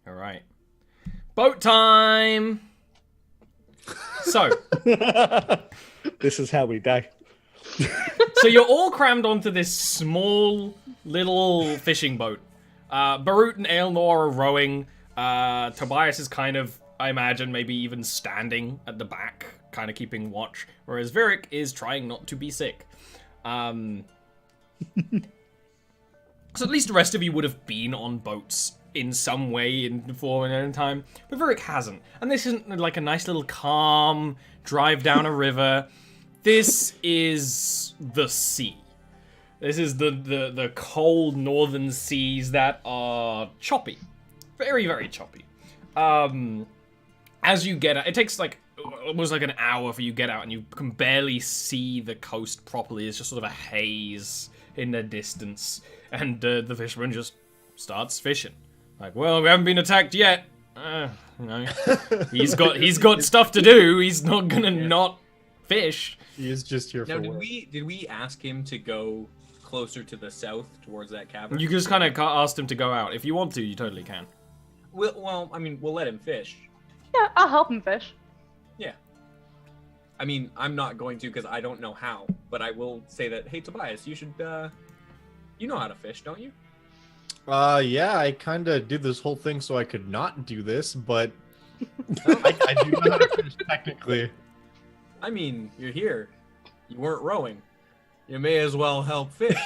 All right. Boat time! So. This is how we die. So you're all crammed onto this small little fishing boat. Barut and Aelnor are rowing. Tobias is kind of, I imagine, maybe even standing at the back, kind of keeping watch. Whereas Virik is trying not to be sick. So at least the rest of you would have been on boats in some way in form and in time. But Virik hasn't. And this isn't like a nice little calm drive down a river. This is the sea. This is the cold northern seas that are choppy. Very, very choppy. As you get out, it takes like almost like an hour for you to get out and you can barely see the coast properly. It's just sort of a haze in the distance. And the fisherman just starts fishing. Like, well, we haven't been attacked yet. He's got stuff to do. He's not gonna not fish. He is just here Now, for work. did we ask him to go closer to the south towards that cavern? You just kind of asked him to go out. If you want to, you totally can. Well, I mean, we'll let him fish. Yeah, I'll help him fish. Yeah. I mean, I'm not going to because I don't know how, but I will say that, hey, Tobias, you should, you know how to fish, don't you? Yeah, I kind of did this whole thing so I could not do this, but I do know how to fish technically. I mean, you're here. You weren't rowing. You may as well help fish.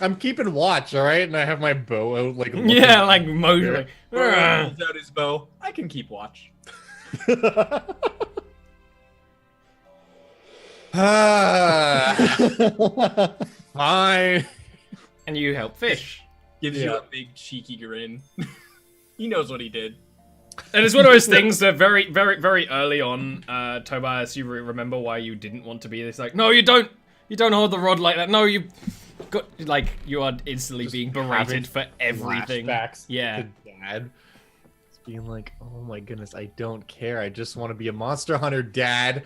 I'm keeping watch, all right, and I have my bow out, like Yeah, like motion. Burrow pulls out his bow. I can keep watch. Fine. And you help fish. Gives you a big cheeky grin. He knows what he did. And it's one of those things that very, very, very early on, Tobias, you remember why you didn't want to be this. Like, no, you don't hold the rod like that. No, you got, like, you are instantly Just being berated for everything. Flashbacks Yeah. to Dad. Just being like, oh my goodness, I don't care. I just want to be a monster hunter, Dad.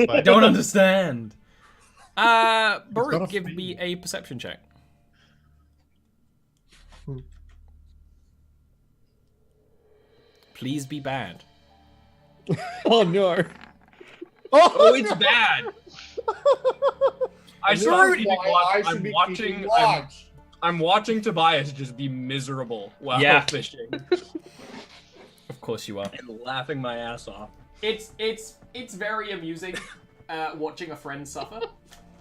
I don't understand. got Baruch, a give fee. me a perception check. Please be bad. Oh no. Oh, it's bad. I This saw is it. why I should be keeping watch. I'm watching Tobias just be miserable while Yeah. fishing Of course you are. and laughing my ass off. It's very amusing watching a friend suffer.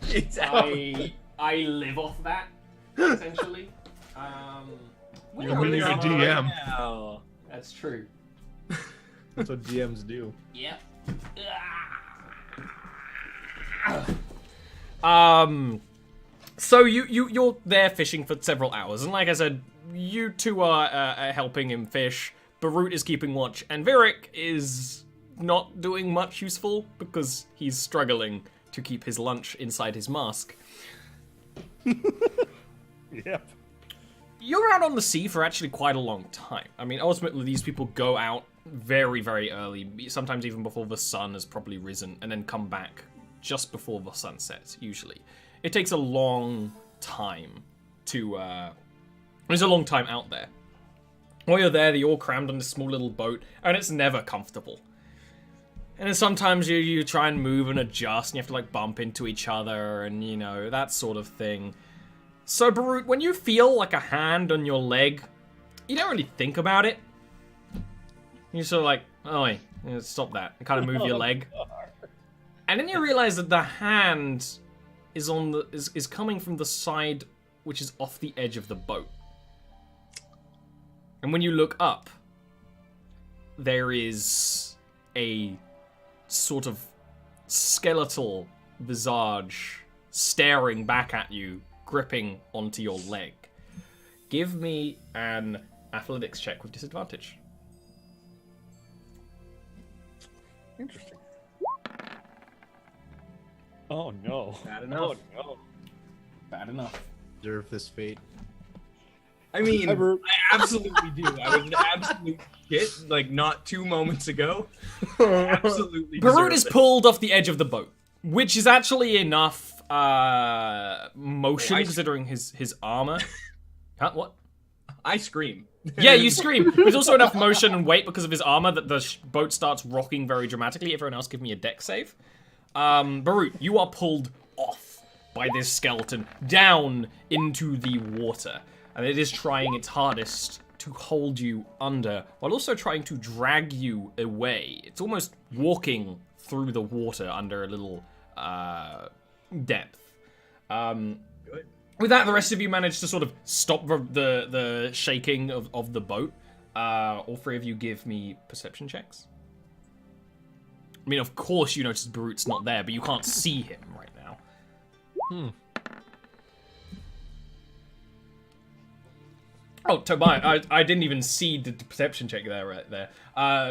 Exactly. I live off that essentially. You're only a DM. Now. That's true. That's what DMs do. Yep. So you're there fishing for several hours, and like I said, you two are helping him fish. Barut is keeping watch, and Virik is not doing much useful because he's struggling to keep his lunch inside his mask. Yep. You're out on the sea for actually quite a long time. I mean, ultimately, these people go out very, very early, sometimes even before the sun has probably risen, and then come back just before the sun sets, usually. It takes a long time to, there's a long time out there. While you're there, you're all crammed on this small little boat, and it's never comfortable. And then sometimes you try and move and adjust, and you have to, like, bump into each other, and, you know, that sort of thing. So, Barut, when you feel like a hand on your leg, you don't really think about it. You're sort of like, oh, wait, stop that, and kind of move your leg. And then you realize that the hand is on the is coming from the side which is off the edge of the boat. And when you look up, there is a sort of skeletal visage staring back at you, gripping onto your leg. Give me an athletics check with disadvantage. Interesting. Oh no. Bad enough. Oh no. Bad enough. Deserve this fate. I mean, Ever. I absolutely do. I was an absolute shit, like, not 2 moments ago. Absolutely Barut deserve is it. pulled off the edge of the boat, which is actually enough motion Oh, I- considering his armor. Huh? What? I scream. Yeah, you scream. There's also enough motion and weight because of his armor that the boat starts rocking very dramatically. Everyone else give me a deck save. Barut, you are pulled off by this skeleton down into the water. And it is trying its hardest to hold you under, while also trying to drag you away. It's almost walking through the water under a little depth. With that, the rest of you manage to sort of stop the shaking of the boat. All three of you give me perception checks. I mean, of course you notice Barut's not there, but you can't see him right now. Oh, Tobias, I didn't even see the perception check there, right there.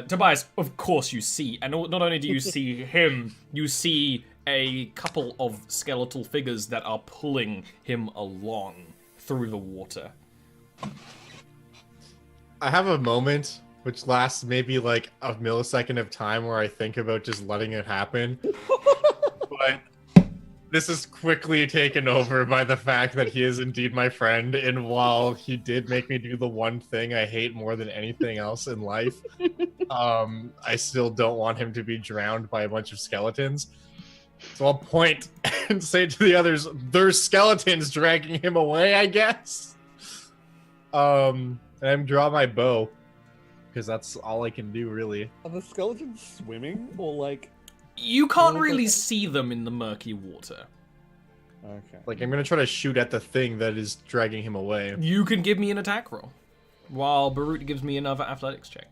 Tobias, of course you see, and not only do you see him, you see a couple of skeletal figures that are pulling him along through the water. I have a moment, which lasts maybe like a millisecond of time, where I think about just letting it happen. But this is quickly taken over by the fact that he is indeed my friend, and while he did make me do the one thing I hate more than anything else in life, I still don't want him to be drowned by a bunch of skeletons. So I'll point and say to the others, there's skeletons dragging him away, I guess. And I'm draw my bow, because that's all I can do, really. Are the skeletons swimming, or like... You can't really see them in the murky water. Okay. Like, I'm gonna try to shoot at the thing that is dragging him away. You can give me an attack roll, while Barut gives me another athletics check.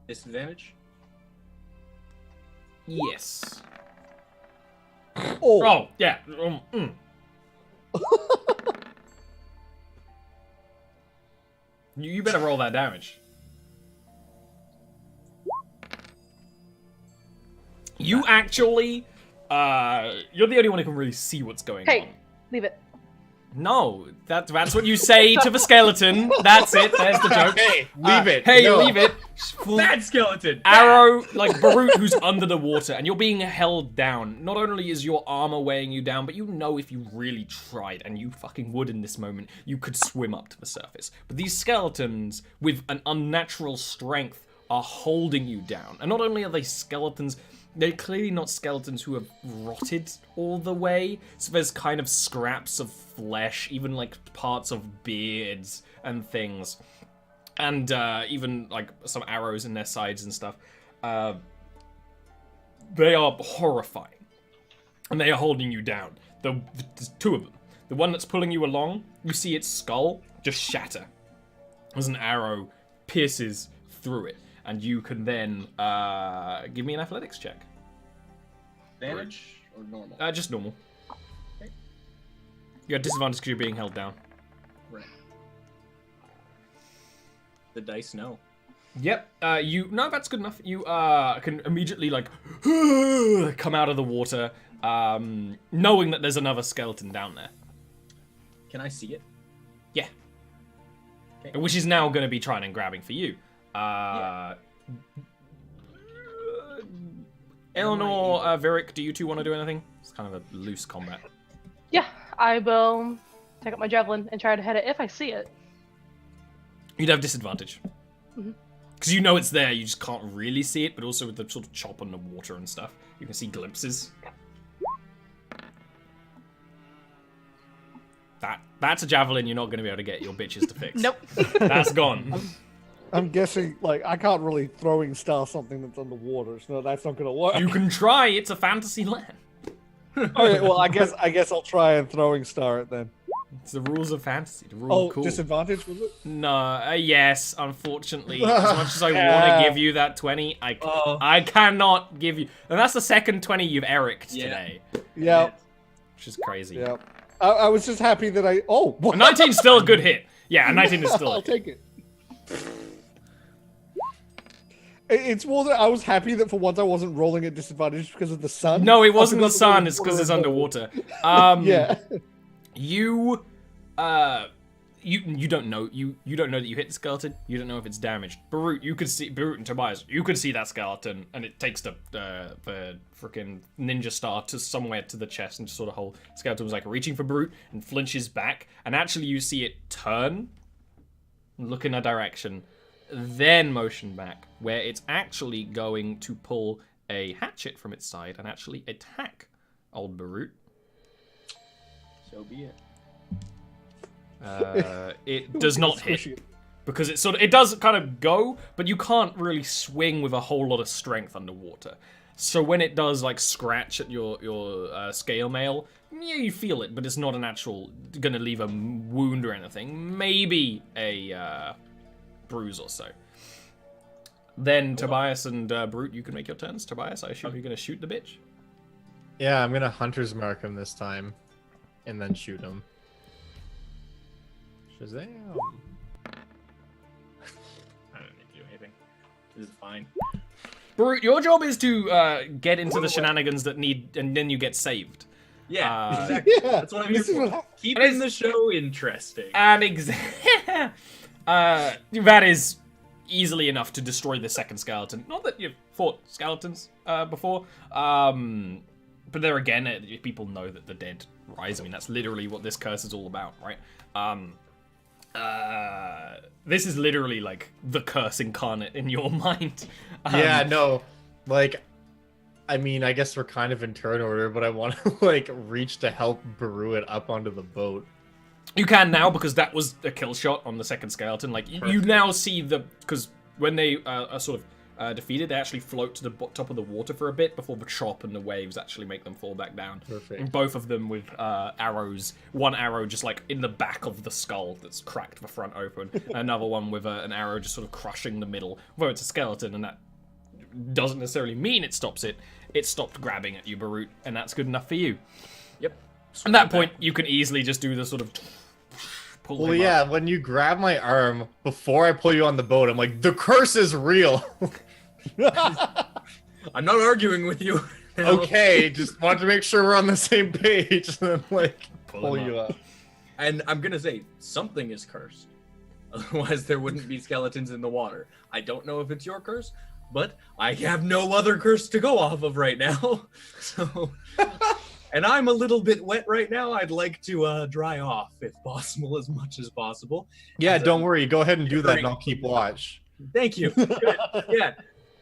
Disadvantage? Yes. Oh! Oh, yeah. You better roll that damage. You actually, you're the only one who can really see what's going on. Hey, leave it. No, that's what you say to the skeleton. That's it. There's the joke. Hey, leave it. Hey, No. leave it. Bad skeleton! Arrow, like Barut, who's under the water, and you're being held down. Not only is your armor weighing you down, but you know if you really tried, and you fucking would in this moment, you could swim up to the surface. But these skeletons, with an unnatural strength, are holding you down. And not only are they skeletons, they're clearly not skeletons who have rotted all the way. So there's kind of scraps of flesh, even like parts of beards and things. And even like some arrows in their sides and stuff. They are horrifying. And they are holding you down. There's two of them. The one that's pulling you along, you see its skull just shatter as an arrow pierces through it. And you can then give me an athletics check. Advantage or normal? Just normal. You got disadvantage because you're being held down. Right. The dice know. Yep. No, that's good enough. You can immediately like come out of the water, knowing that there's another skeleton down there. Can I see it? Yeah. Okay. Which is now going to be trying and grabbing for you. Eleanor, Virik, do you two want to do anything? It's kind of a loose combat. Yeah, I will take up my javelin and try to hit it if I see it. You'd have disadvantage. Because you know it's there, you just can't really see it, but also with the sort of chop on the water and stuff, you can see glimpses. That's a javelin you're not going to be able to get your bitches to fix. Nope. That's gone. I'm guessing, like, I can't really throwing star something that's underwater, so that's not gonna work. You can try, it's a fantasy land. Okay, well, I guess I'll try and throwing star it then. It's the rules of fantasy, the rules of cool. Disadvantage, was it? No, yes, unfortunately. As much as I want to give you that 20, I cannot give you... And that's the second 20 you've Eric'd today. Yeah. Which is crazy. Yeah. I was just happy that I... Oh! A 19's still a good hit. Yeah, a 19 is still I'll take it. It's more that I was happy that for once I wasn't rolling at disadvantage because of the sun. No, it wasn't the sun, it's because it's underwater. Yeah. You, you don't know you don't know that you hit the skeleton. You don't know if it's damaged. Barut, Barut and Tobias, you could see that skeleton, and it takes the freaking ninja star to somewhere to the chest and just sort of hold. Skeleton was like reaching for Barut and flinches back, and actually you see it turn, look in a direction, then motion back, where it's actually going to pull a hatchet from its side and actually attack old Barut. So be it. It does not hit because it does kind of go, but you can't really swing with a whole lot of strength underwater. So when it does like scratch at your scale mail, yeah, you feel it, but it's not an actual gonna leave a wound or anything. Maybe a bruise or so. Then Tobias and Brute, you can make your turns. Tobias, I assume you're gonna shoot the bitch. Yeah, I'm gonna hunter's mark him this time, and then shoot him. Shazam! I don't need to do anything. This is fine. Brute, your job is to get into the shenanigans that need, and then you get saved. Yeah, exactly. Yeah, That's what I'm here for. Keeping the show interesting. And that is easily enough to destroy the second skeleton. Not that you've fought skeletons before, but there again, people know that the dead rise. I mean, that's literally what this curse is all about, right? This is literally like the curse incarnate in your mind. Yeah, no, like, I mean, I guess we're kind of in turn order, but I want to like reach to help Baru it up onto the boat. You can now because that was a kill shot on the second skeleton. Like you now see because when they are sort of defeated, they actually float to the top of the water for a bit before the chop and the waves actually make them fall back down. Perfect. And both of them with arrows. One arrow just like in the back of the skull that's cracked the front open. Another one with an arrow just sort of crushing the middle. Although it's a skeleton and that doesn't necessarily mean it stops it. It stopped grabbing at you, Barut, and that's good enough for you. Yep. At that point, you can easily just do the sort of pull Well, him yeah, up. when you grab my arm before I pull you on the boat, I'm like, the curse is real. I'm not arguing with you. Okay, just wanted to make sure we're on the same page, and then like pull him you up. And I'm gonna say something is cursed. Otherwise, there wouldn't be skeletons in the water. I don't know if it's your curse, but I have no other curse to go off of right now. So, and I'm a little bit wet right now. I'd like to dry off, if possible, as much as possible. Yeah, So, don't worry. Go ahead and do that, and I'll keep watch. Thank you. Good. Yeah.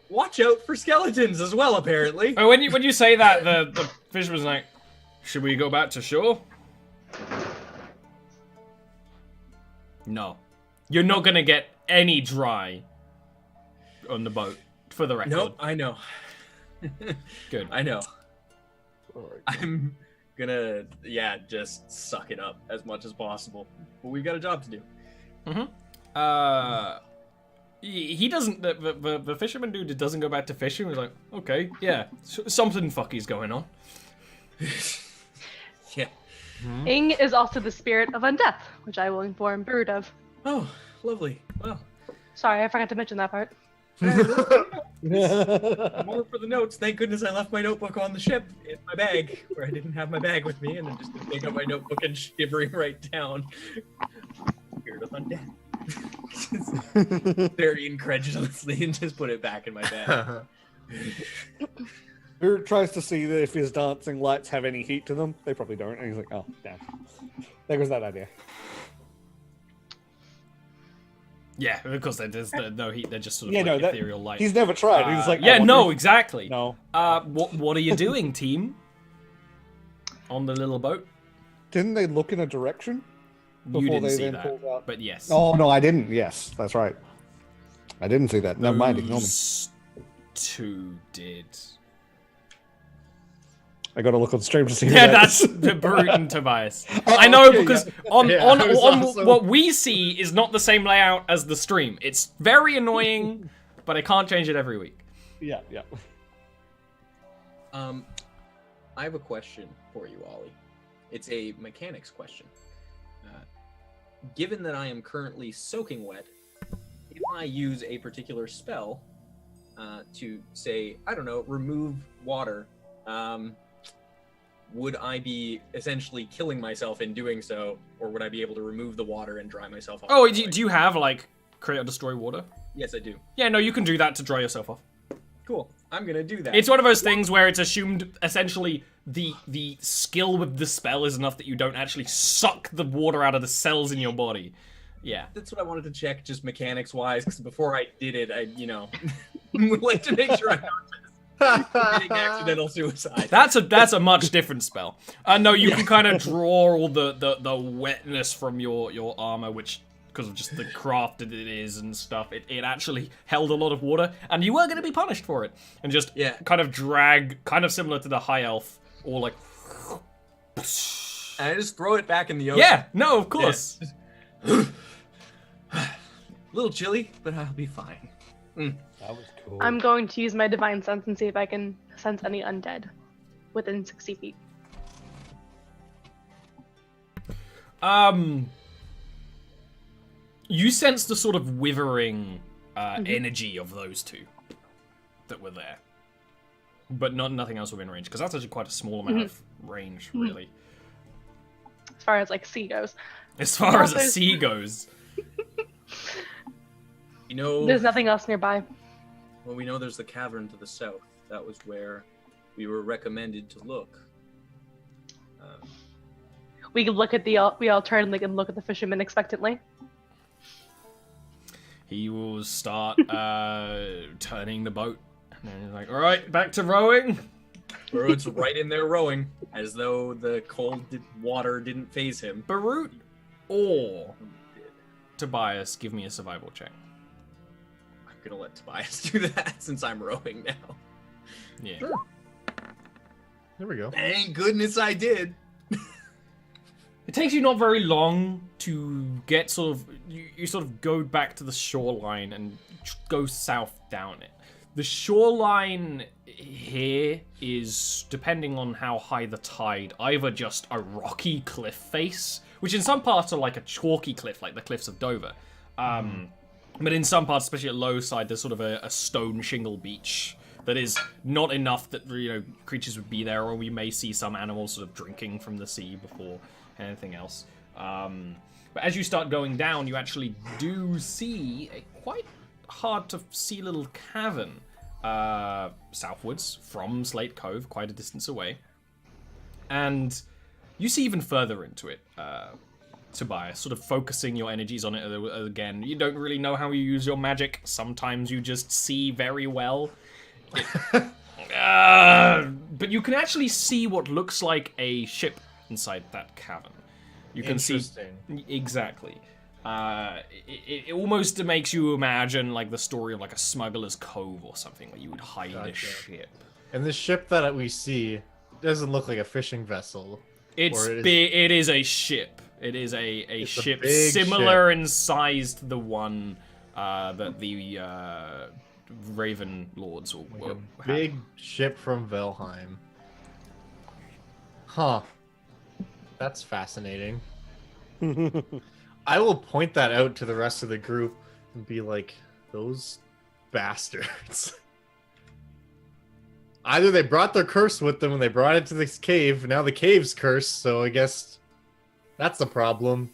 Watch out for skeletons as well, apparently. Oh, when you say that, the fisherman's like, should we go back to shore? No. You're not gonna get any dry on the boat, for the record. Nope, I know. Good. I know. Alright. I'm gonna, just suck it up as much as possible. But we've got a job to do. He doesn't, the fisherman dude doesn't go back to fishing. He's like, okay, yeah, something fucky's going on. Yeah. Ing is also the spirit of undeath, which I will inform Brood of. Oh, lovely. Well, Sorry, I forgot to mention that part. more for the notes. Thank goodness I left my notebook on the ship in my bag, where I didn't have my bag with me, and then just pick up my notebook and shivering right down. Spirit of undeath. Very incredulously, and just put it back in my bag. Who tries to see that if his dancing lights have any heat to them? They probably don't. And he's like, oh, damn. There goes that idea. Yeah, because there's no heat. They're just sort of Yeah, like no, ethereal light. He's never tried. He's like, yeah, I no, wonder exactly. No. What are you doing, team? On the little boat? Didn't they look in a direction? You Before didn't they see then that, pulled out. but yes. Oh, no, I didn't. Yes, that's right. I didn't see that. Never mind, ignore me. Those two did. I gotta look on stream to see Yeah, who that's the Brute and Tobias. Oh, I know okay, because yeah. on Yeah, I was on also- what we see is not the same layout as the stream. It's very annoying, but I can't change it every week. Yeah, yeah. I have a question for you, Ollie. It's a mechanics question. Given that I am currently soaking wet, if I use a particular spell to say, I don't know, remove water, would I be essentially killing myself in doing so, or would I be able to remove the water and dry myself off? Oh, do you have, like, create or destroy water? Yes, I do. Yeah, no, you can do that to dry yourself off. Cool. I'm gonna do that. It's one of those things where it's assumed, essentially, the skill with the spell is enough that you don't actually suck the water out of the cells in your body. Yeah. That's what I wanted to check, just mechanics-wise, because before I did it, I, would like to make sure I don't committing accidental suicide. That's a much different spell. No, you can kind of draw all the wetness from your armor, which, because of just the craft that it is and stuff, it actually held a lot of water, and you were going to be punished for it. And just kind of drag, kind of similar to the high elf, or like... And I just throw it back in the ocean. Yeah, no, of course. Yeah. A little chilly, but I'll be fine. That was cool. I'm going to use my divine sense and see if I can sense any undead within 60 feet. You sense the sort of withering energy of those two that were there, but nothing else within range, because that's actually quite a small amount of range, really. As far as like sea goes. As far as a sea goes. There's nothing else nearby. Well, we know there's the cavern to the south. That was where we were recommended to look. We could look at we all turn and look at the fisherman expectantly. He will start turning the boat. And then he's like, all right, back to rowing. Barut's right in there rowing, as though the cold water didn't phase him. Barut or Tobias, give me a survival check. I'm gonna let Tobias do that, since I'm rowing now. Yeah. Sure. There we go. Thank goodness I did. It takes you not very long to get sort of... You sort of go back to the shoreline and go south down it. The shoreline here is, depending on how high the tide, either just a rocky cliff face, which in some parts are like a chalky cliff, like the cliffs of Dover. But in some parts, especially at low side, there's sort of a stone shingle beach that is not enough that, creatures would be there, or we may see some animals sort of drinking from the sea before anything else. But as you start going down, you actually do see a quite hard to see little cavern southwards from Slate Cove, quite a distance away. And you see even further into it, Tobias, sort of focusing your energies on it again. You don't really know how you use your magic. Sometimes you just see very well. But you can actually see what looks like a ship inside that cavern. You can see exactly. It almost makes you imagine like the story of like a smuggler's cove or something, where you would hide a ship. And the ship that we see doesn't look like a fishing vessel. It is a ship. It is a ship similar in size to the one that the Raven Lords will like a big ship from Valheim. Huh. That's fascinating. I will point that out to the rest of the group and be like, those bastards. Either they brought their curse with them and they brought it to this cave, now the cave's cursed, so I guess that's the problem.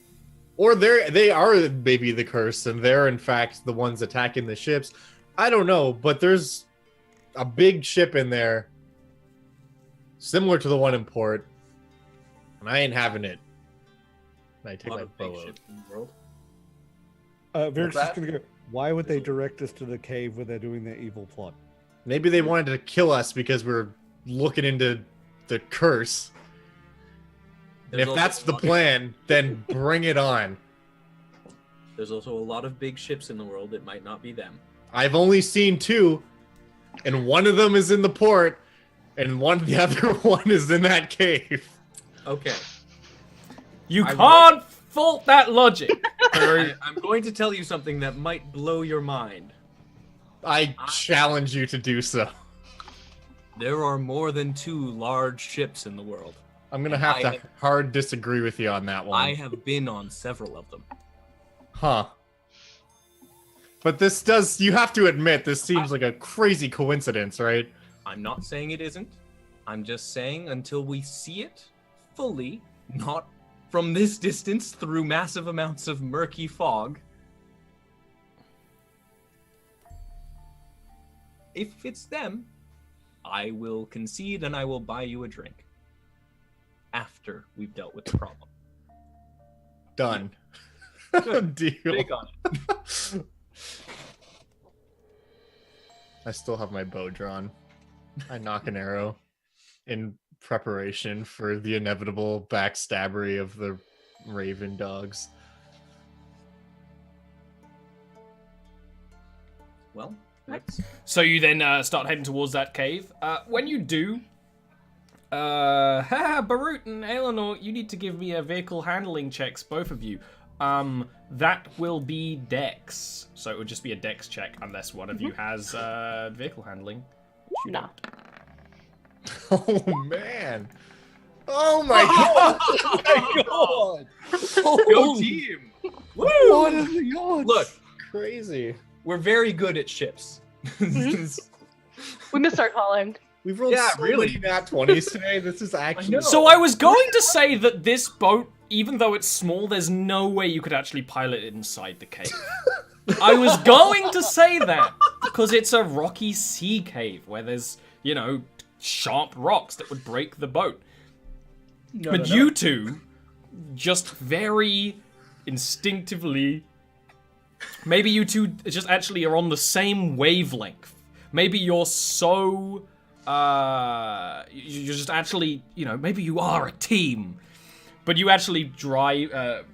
Or they are maybe the curse and they're in fact the ones attacking the ships. I don't know, but there's a big ship in there similar to the one in port. And I ain't having it. And I take my bow out. Varric's just gonna go, why would they direct us to the cave where they're doing their evil plot? Maybe they wanted to kill us because we're looking into the curse. And if that's the plan, then bring it on. There's also a lot of big ships in the world. It might not be them. I've only seen two, and one of them is in the port, and the other one is in that cave. Okay. You can't fault that logic. I'm going to tell you something that might blow your mind. I challenge you to do so. There are more than 2 large ships in the world. I'm going to have to hard disagree with you on that one. I have been on several of them. Huh. But this does, you have to admit, this seems like a crazy coincidence, right? I'm not saying it isn't. I'm just saying, until we see it fully, not from this distance through massive amounts of murky fog. If it's them, I will concede and I will buy you a drink. After we've dealt with the problem. Done. Deal. Big on it. I still have my bow drawn. I knock an arrow in preparation for the inevitable backstabbery of the raven dogs. Well, let's... So you then start heading towards that cave. When you do, Barut and Eleanor, you need to give me a vehicle handling checks, both of you. That will be Dex. So it would just be a Dex check unless one of you has vehicle handling. Which you No. Oh man! Oh my god! Oh my god! Go team! Woo! What is the odds? Look, Crazy. we're very good at ships. We missed our calling. We've rolled Yeah, so really. many nat 20s today. This is actually know. So I was going to say that this boat, even though it's small, there's no way you could actually pilot it inside the cave. I was going to say that because it's a rocky sea cave where there's, sharp rocks that would break the boat. But you two just very instinctively, maybe you two just actually are on the same wavelength. Maybe you're so, you're just actually, maybe you are a team. But you actually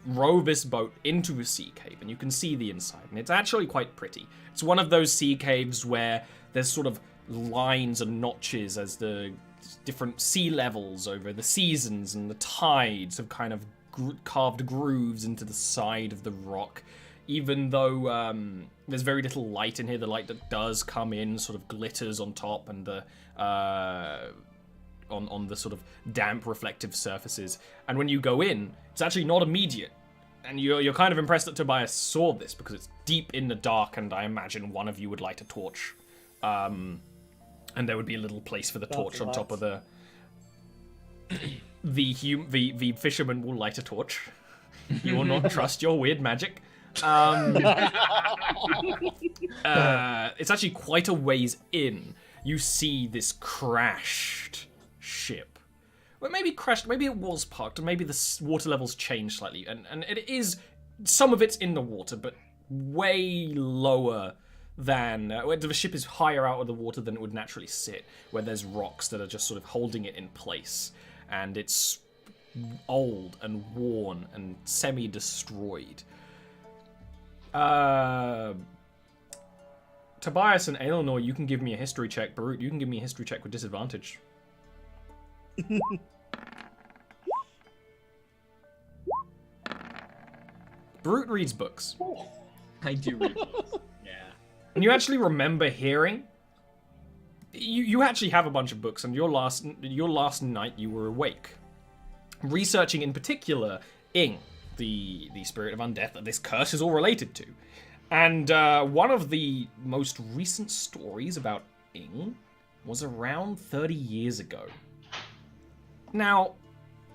row this boat into a sea cave, and you can see the inside, and it's actually quite pretty. It's one of those sea caves where there's sort of lines and notches as the different sea levels over the seasons and the tides have kind of carved grooves into the side of the rock. Even though there's very little light in here, the light that does come in sort of glitters on top and the on the sort of damp reflective surfaces. And when you go in, it's actually not immediate. And you're kind of impressed that Tobias saw this because it's deep in the dark, and I imagine one of you would light a torch. And there would be a little place for the torch on top of the... The fisherman will light a torch. You will not trust your weird magic. It's actually quite a ways in. You see this crashed ship. Well, maybe crashed, maybe it was parked, and maybe the water levels changed slightly. And it is, some of it's in the water, but way lower than, the ship is higher out of the water than it would naturally sit, where there's rocks that are just sort of holding it in place. And it's old and worn and semi-destroyed. Tobias and Eleanor, you can give me a history check. Barut, you can give me a history check with disadvantage. Barut reads books. I do read books. Yeah. And you actually remember hearing... You actually have a bunch of books, and your last night you were awake. Researching in particular Ing, the spirit of undeath that this curse is all related to. And one of the most recent stories about Ing was around 30 years ago. Now,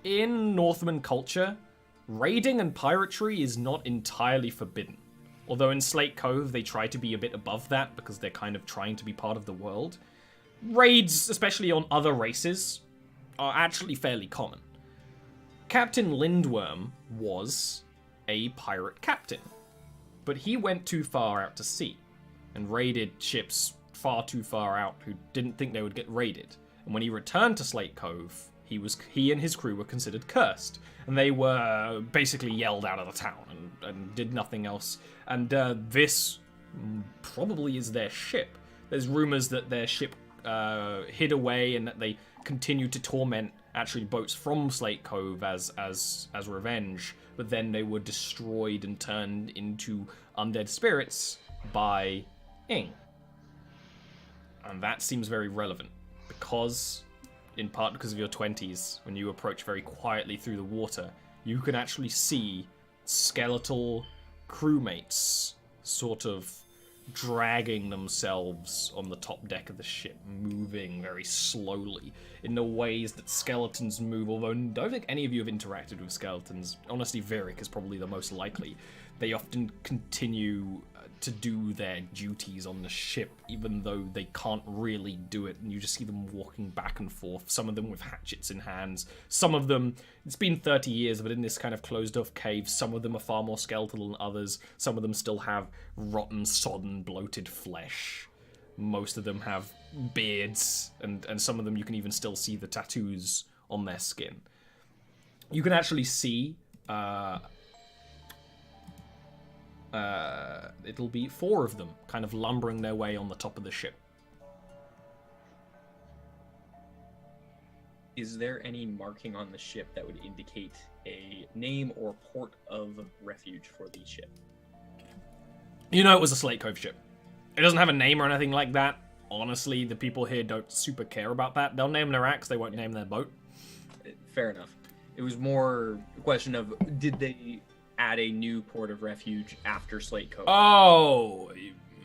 in Northman culture, raiding and piratery is not entirely forbidden. Although in Slate Cove they try to be a bit above that because they're kind of trying to be part of the world. Raids, especially on other races, are actually fairly common. Captain Lindworm was a pirate captain, but he went too far out to sea and raided ships far too far out who didn't think they would get raided. And when he returned to Slate Cove, he and his crew were considered cursed, and they were basically yelled out of the town and did nothing else. And this probably is their ship. There's rumors that their ship hid away and that they continued to torment actually boats from Slate Cove as revenge, but then they were destroyed and turned into undead spirits by Ing. And that seems very relevant because, in part because of your 20s, when you approach very quietly through the water, you can actually see skeletal crewmates sort of dragging themselves on the top deck of the ship, moving very slowly in the ways that skeletons move. Although I don't think any of you have interacted with skeletons. Honestly, Virik is probably the most likely. They often continue to do their duties on the ship, even though they can't really do it, and you just see them walking back and forth, some of them with hatchets in hands, some of them, it's been 30 years, but in this kind of closed-off cave, some of them are far more skeletal than others, some of them still have rotten, sodden, bloated flesh, most of them have beards, and some of them you can even still see the tattoos on their skin. You can actually see it'll be 4 of them kind of lumbering their way on the top of the ship. Is there any marking on the ship that would indicate a name or port of refuge for the ship? You know it was a Slate Cove ship. It doesn't have a name or anything like that. Honestly, the people here don't super care about that. They'll name their axe, they won't name their boat. Fair enough. It was more a question of, did they add a new port of refuge after Slate Cove? Oh,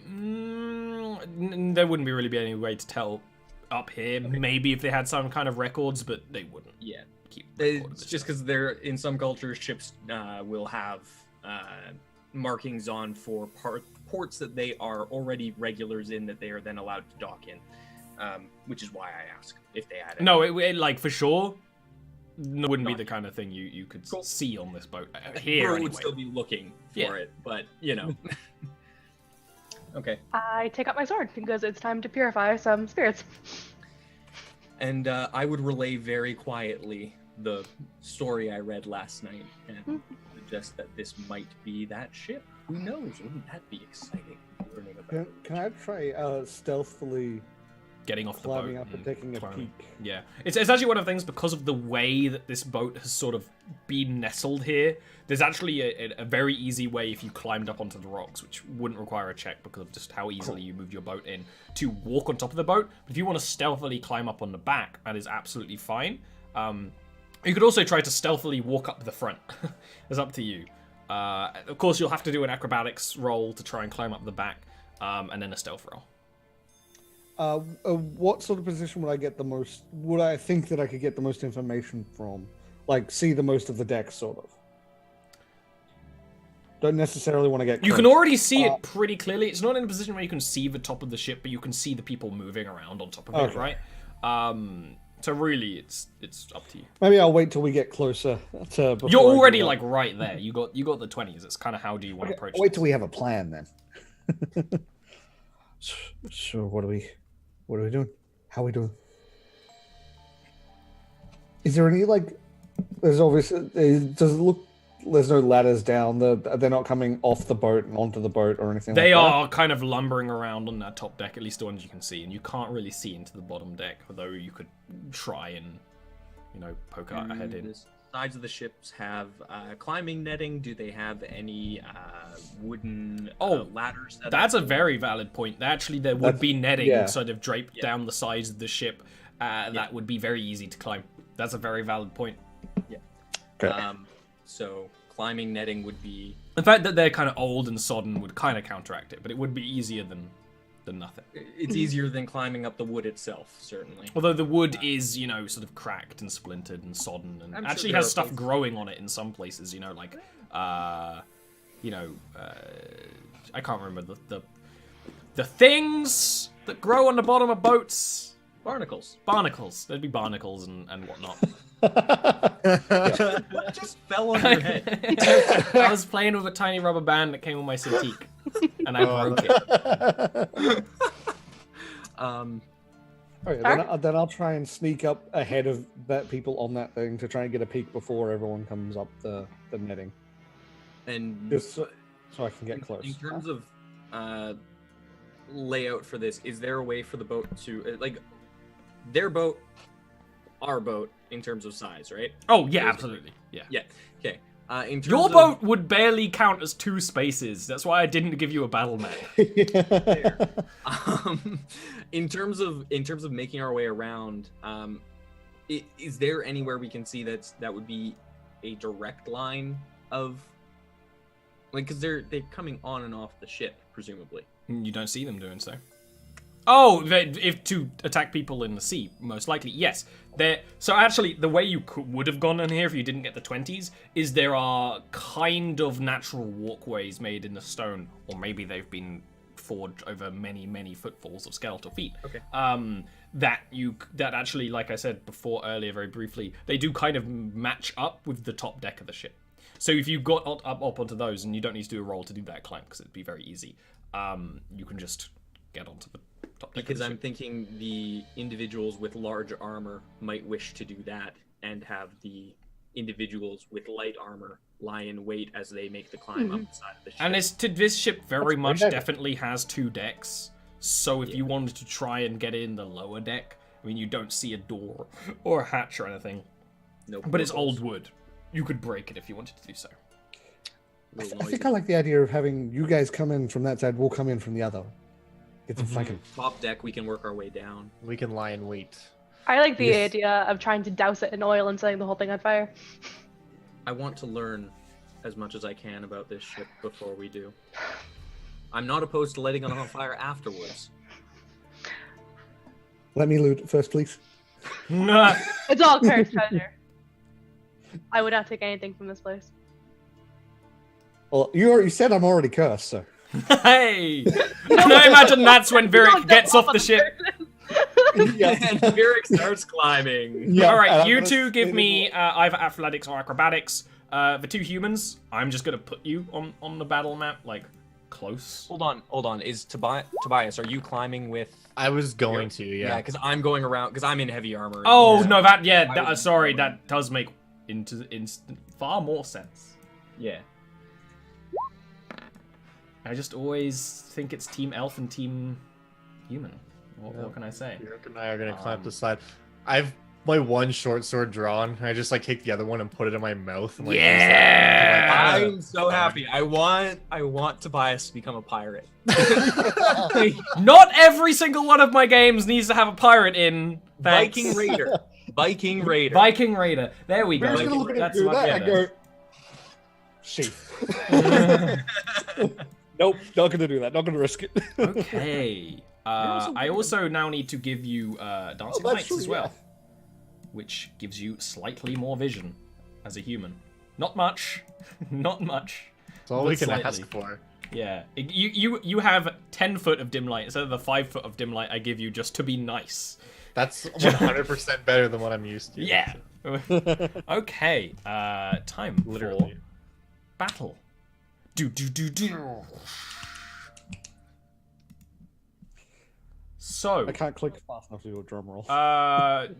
there wouldn't really be any way to tell up here. Okay. Maybe if they had some kind of records, but they wouldn't. Yeah, keep. It's just because they're in some cultures, ships will have markings on for ports that they are already regulars in that they are then allowed to dock in, which is why I ask if they had it. No, it like for sure. No, wouldn't be the kind of thing you could see on this boat here. Bro anyway. Would still be looking for it, but you know. Okay. I take out my sword because it's time to purify some spirits. And I would relay very quietly the story I read last night and suggest that this might be that ship. Who knows? Wouldn't that be exciting? Learning about can I try stealthily getting off the boat, climbing up and taking a peek? Yeah, it's actually one of the things, because of the way that this boat has sort of been nestled here. There's actually a very easy way if you climbed up onto the rocks, which wouldn't require a check because of just how easily you moved your boat in, to walk on top of the boat. But if you want to stealthily climb up on the back, that is absolutely fine. You could also try to stealthily walk up the front. It's up to you. Of course, you'll have to do an acrobatics roll to try and climb up the back, and then a stealth roll. What sort of position would I get the most? Would I think that I could get the most information from? Like, see the most of the deck, sort of. Don't necessarily want to get close. You can already see it pretty clearly. It's not in a position where you can see the top of the ship, but you can see the people moving around on top of it, right? So really, it's up to you. Maybe I'll wait till we get closer. You're already like right there. You got the 20s. It's kind of how do you want to approach? Wait till we have a plan then. So what are we doing? How are we doing? Is there any There's obviously. Does it look? There's no ladders down. They're not coming off the boat and onto the boat or anything. They like are kind of lumbering around on that top deck, at least the ones you can see, and you can't really see into the bottom deck, although you could try and, poke out a head in. The sides of the ships have climbing netting. Do they have any wooden ladders? That's a very valid point. Actually, there would be netting sort of draped down the sides of the ship. That would be very easy to climb. That's a very valid point. Yeah. Okay. So climbing netting would be... The fact that they're kind of old and sodden would kind of counteract it, but it would be easier than nothing. It's easier than climbing up the wood itself, certainly. Although the wood is, sort of cracked and splintered and sodden, and actually has stuff growing on it in some places, I can't remember the things that grow on the bottom of boats. Barnacles. There'd be barnacles and whatnot. What just fell on your head? I was playing with a tiny rubber band that came on my Cintiq, and I broke it. Then I'll try and sneak up ahead of that people on that thing to try and get a peek before everyone comes up the netting. And just so I can get close. In terms of layout for this, is there a way for the boat to their boat, our boat, in terms of size, right? Oh yeah, absolutely. Yeah. Yeah. Okay. In terms Your boat would barely count as 2 spaces. That's why I didn't give you a battle map. In terms of making our way around, is there anywhere we can see that would be a direct line of, because they're coming on and off the ship, presumably. You don't see them doing so. Oh, if to attack people in the sea, most likely, yes. So actually, the way you would have gone in here if you didn't get the 20s is there are kind of natural walkways made in the stone, or maybe they've been forged over many, many footfalls of skeletal feet. Okay. That actually, like I said before earlier, very briefly, they do kind of match up with the top deck of the ship. So if you got up onto those, and you don't need to do a roll to do that climb because it'd be very easy, you can just get onto the top deck. Because I'm thinking the individuals with large armor might wish to do that, and have the individuals with light armor lie in wait as they make the climb up the side of the ship. And this ship very much pretty definitely has 2 decks. So if you wanted to try and get in the lower deck, I mean, you don't see a door or a hatch or anything. No, But it's old wood. You could break it if you wanted to do so. I think I like the idea of having you guys come in from that side, we'll come in from the other. Get some flanking. Top deck, we can work our way down. We can lie in wait. I like the Yes. idea of trying to douse it in oil and setting the whole thing on fire. I want to learn as much as I can about this ship before we do. I'm not opposed to letting it on fire afterwards. Let me loot first, please. It's all cursed treasure. I would not take anything from this place. Well, you said I'm already cursed, so. Hey! Can I imagine that's when Virik gets off the ship? Yeah. And Virik starts climbing. Yeah, All right, and I'm you gonna two give say me either athletics or acrobatics. The 2 humans, I'm just gonna put you on the battle map, like, close. Hold on. Is Tobias, are you climbing with... I was going to, Yeah, yeah. because I'm going around, because I'm in heavy armor. Oh, Yeah. no, I was- sorry, that does make far more sense. Yeah. I just always think it's Team Elf and Team Human. What can I say? Eric and I are gonna climb up the slide. I've my one short sword drawn. I just like take the other one and put it in my mouth. And, like, use that to, like, I'm so happy. I want Tobias to become a pirate. Not every single one of my games needs to have a pirate in. Thanks. Viking Raider. Viking Raider. Viking Raider. There we go. I'm just gonna look at him That's do much that and better. go, sheath. Nope, not gonna do that. Not gonna risk it. Okay. I also now need to give you Dancing that's Lights true, as well, which gives you slightly more vision as a human. Not much, not much. That's all But we can slightly. ask for. Yeah, you have 10 foot of dim light instead of the 5 foot of dim light I give you just to be nice. That's 100% better than what I'm used to. Yeah. Okay. Time Literally. for battle. Do. So, I can't click fast enough to do a drum roll.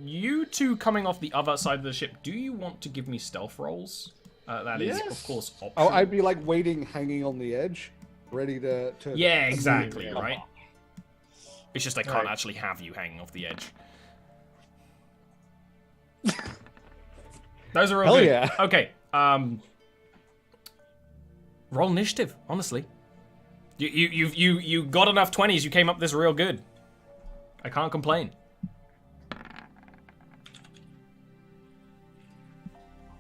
you two coming off the other side of the ship, do you want to give me stealth rolls? That is, of Yes. course, optional. Oh, I'd be like waiting, hanging on the edge, ready to. Yeah, exactly, Yeah. right? It's just I can't Alright. actually have you hanging off the edge. Those are real Hell good. yeah. Okay, roll initiative, honestly. You got enough 20s, you came up this real good. I can't complain.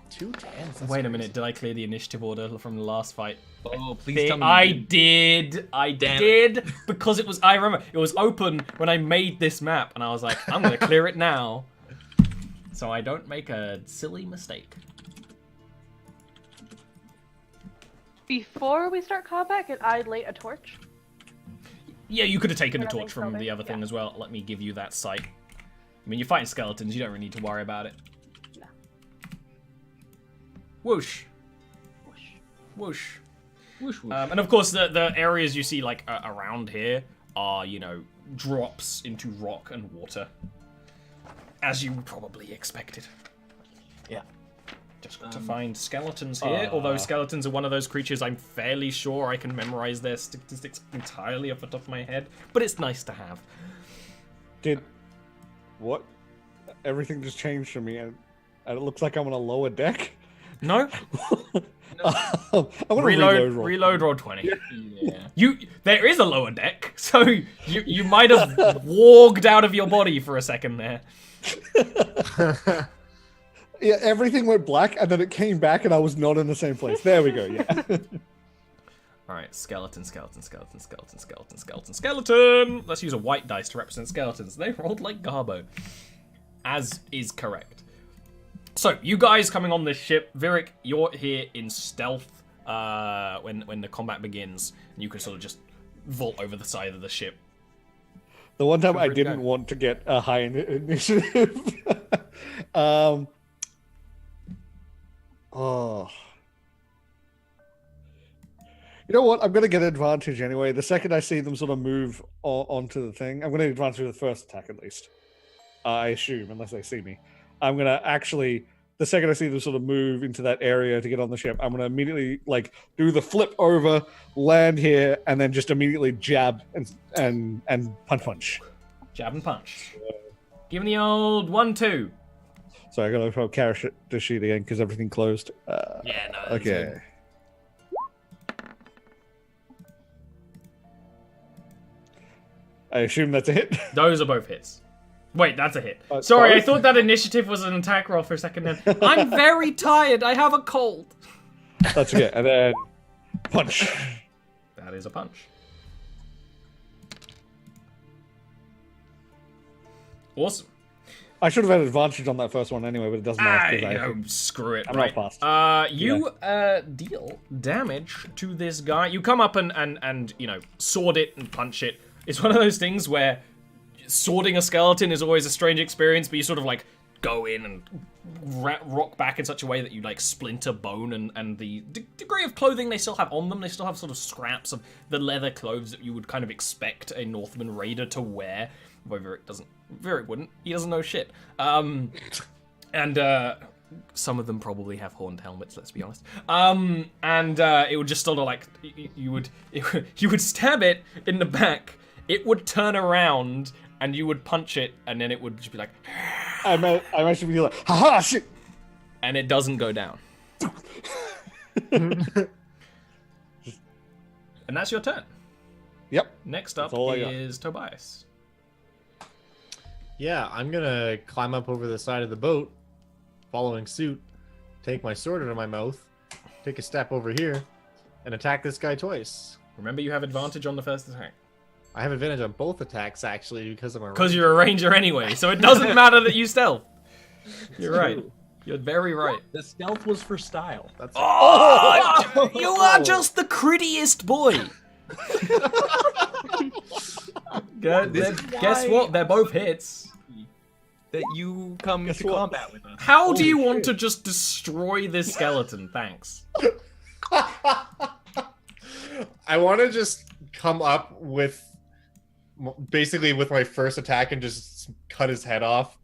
2 10s. Wait a minute, did I clear the initiative order from the last fight? Oh, please tell me. I did. Damn did because it was. I remember it was open when I made this map, and I was like, I'm gonna clear it now, so I don't make a silly mistake. Before we start combat, can I light a torch? Yeah, you could have taken a I don't torch think so, from the maybe. other thing Yeah. as well. Let me give you that sight. I mean, you're fighting skeletons. You don't really need to worry about it. No. Whoosh, Whoosh. whoosh. Whoosh, whoosh. And of course, the areas you see like around here are, you know, drops into rock and water, as you probably expected. Yeah. Just got to find skeletons here. Although skeletons are one of those creatures I'm fairly sure I can memorize their statistics entirely off the top of my head. But it's nice to have. Did what? Everything just changed for me, and it looks like I'm on a lower deck. No, I'm gonna reload. Roll. reload roll 20. Yeah. There is a lower deck, so you might have warged out of your body for a second there. Yeah, everything went black, and then it came back, and I was not in the same place. There we go. Yeah. Alright, skeleton. Let's use a white dice to represent skeletons. They rolled like Garbo. As is correct. So, you guys coming on this ship. Virik, you're here in stealth when the combat begins. And you can sort of just vault over the side of the ship. The one time Feel I free to didn't go. want to get a high initiative. Oh. You know what? I'm going to get advantage anyway. The second I see them sort of move onto the thing, I'm going to get advantage with the first attack at least. I assume, unless they see me. I'm going to actually, the second I see them sort of move into that area to get on the ship, I'm going to immediately like do the flip over, land here, and then just immediately jab and punch. Jab and punch. Give me the old 1-2. So I got to carry the sheet again because everything closed. Yeah, no. That's Okay. good. I assume that's a hit. Those are both hits. Wait, that's a hit. Sorry, Sorry? I thought that initiative was an attack roll for a second then. I'm very tired. I have a cold. That's okay. And then punch. That is a punch. Awesome. I should have had advantage on that first one anyway, but it doesn't matter. 'cause Screw it. I'm right. not fast. You deal damage to this guy. You come up and sword it and punch it. It's one of those things where swording a skeleton is always a strange experience, but you sort of like go in and rock back in such a way that you like splinter bone and the degree of clothing they still have on them. They still have sort of scraps of the leather clothes that you would kind of expect a Northman raider to wear. Although Virik wouldn't. He doesn't know shit. And some of them probably have horned helmets, let's be honest. It would just sort of like, you would stab it in the back, it would turn around, and you would punch it, and then it would just be like, I'm actually be like, haha, shit. and it doesn't go down. And that's your turn. Yep. Next up That's all I got. is Tobias. Yeah, I'm gonna climb up over the side of the boat, following suit, take my sword out of my mouth, take a step over here, and attack this guy twice. Remember, you have advantage on the first attack. I have advantage on both attacks, actually, because I'm a Because you're a ranger anyway, so it doesn't matter that you stealth. You're right. You're very right. The stealth was for style. That's Oh, you are just the crittiest boy. Guess what? They're both hits. That you come Guess to what? combat with us. How do you want to just destroy this skeleton? Thanks. I want to just come up with, basically with my first attack and just cut his head off,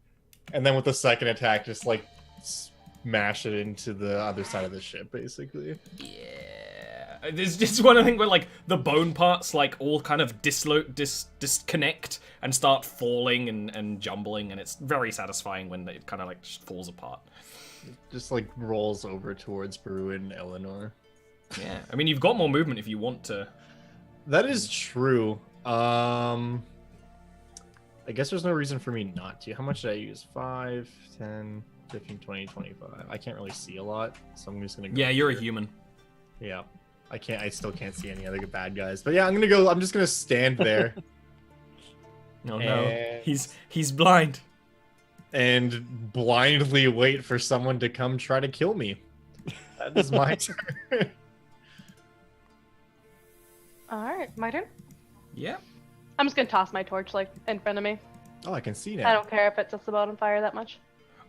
and then with the second attack, just like smash it into the other side of the ship, basically. Yeah. There's just one thing where like the bone parts like all kind of disconnect and start falling and jumbling, and it's very satisfying when it kind of like just falls apart. Just like rolls over towards Baru and Eleanor. Yeah. I mean, you've got more movement if you want to. That is true. I guess there's no reason for me not to. How much did I use? 5, 10, 15, 20, 25. I can't really see a lot, so I'm just gonna go. Yeah, you're a here. human. Yeah. I still can't see any other bad guys. But yeah, I'm just gonna stand there Oh no. And- He's blind. and blindly wait for someone to come try to kill me. That is my turn. Alright, my turn. Yeah. I'm just gonna toss my torch like in front of me. Oh, I can see I now. don't care if it sets the boat on fire that much.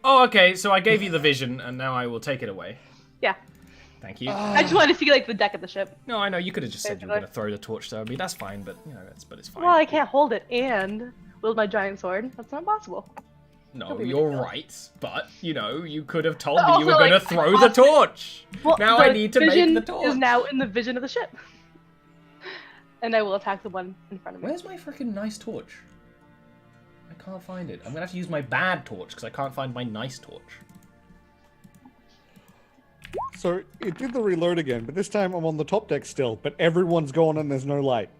Oh, okay. So I gave you the vision, and now I will take it away. Yeah. Thank you. I just wanted to see like the deck of the ship. No, I know you could have just said you were Basically. gonna throw the torch to me. That's fine, but it's fine. Well, I can't hold it and wield my giant sword. That's not possible. No, Don't be you're ridiculous. right, but you could have told But me you were also, gonna like, throw the toss it. torch. Well, Now the I need to make vision the torch. is now in the vision of the ship. And I will attack the one in front of me. Where's my freaking nice torch? I can't find it. I'm gonna have to use my bad torch because I can't find my nice torch. So it did the reload again, but this time I'm on the top deck still, but everyone's gone and there's no light.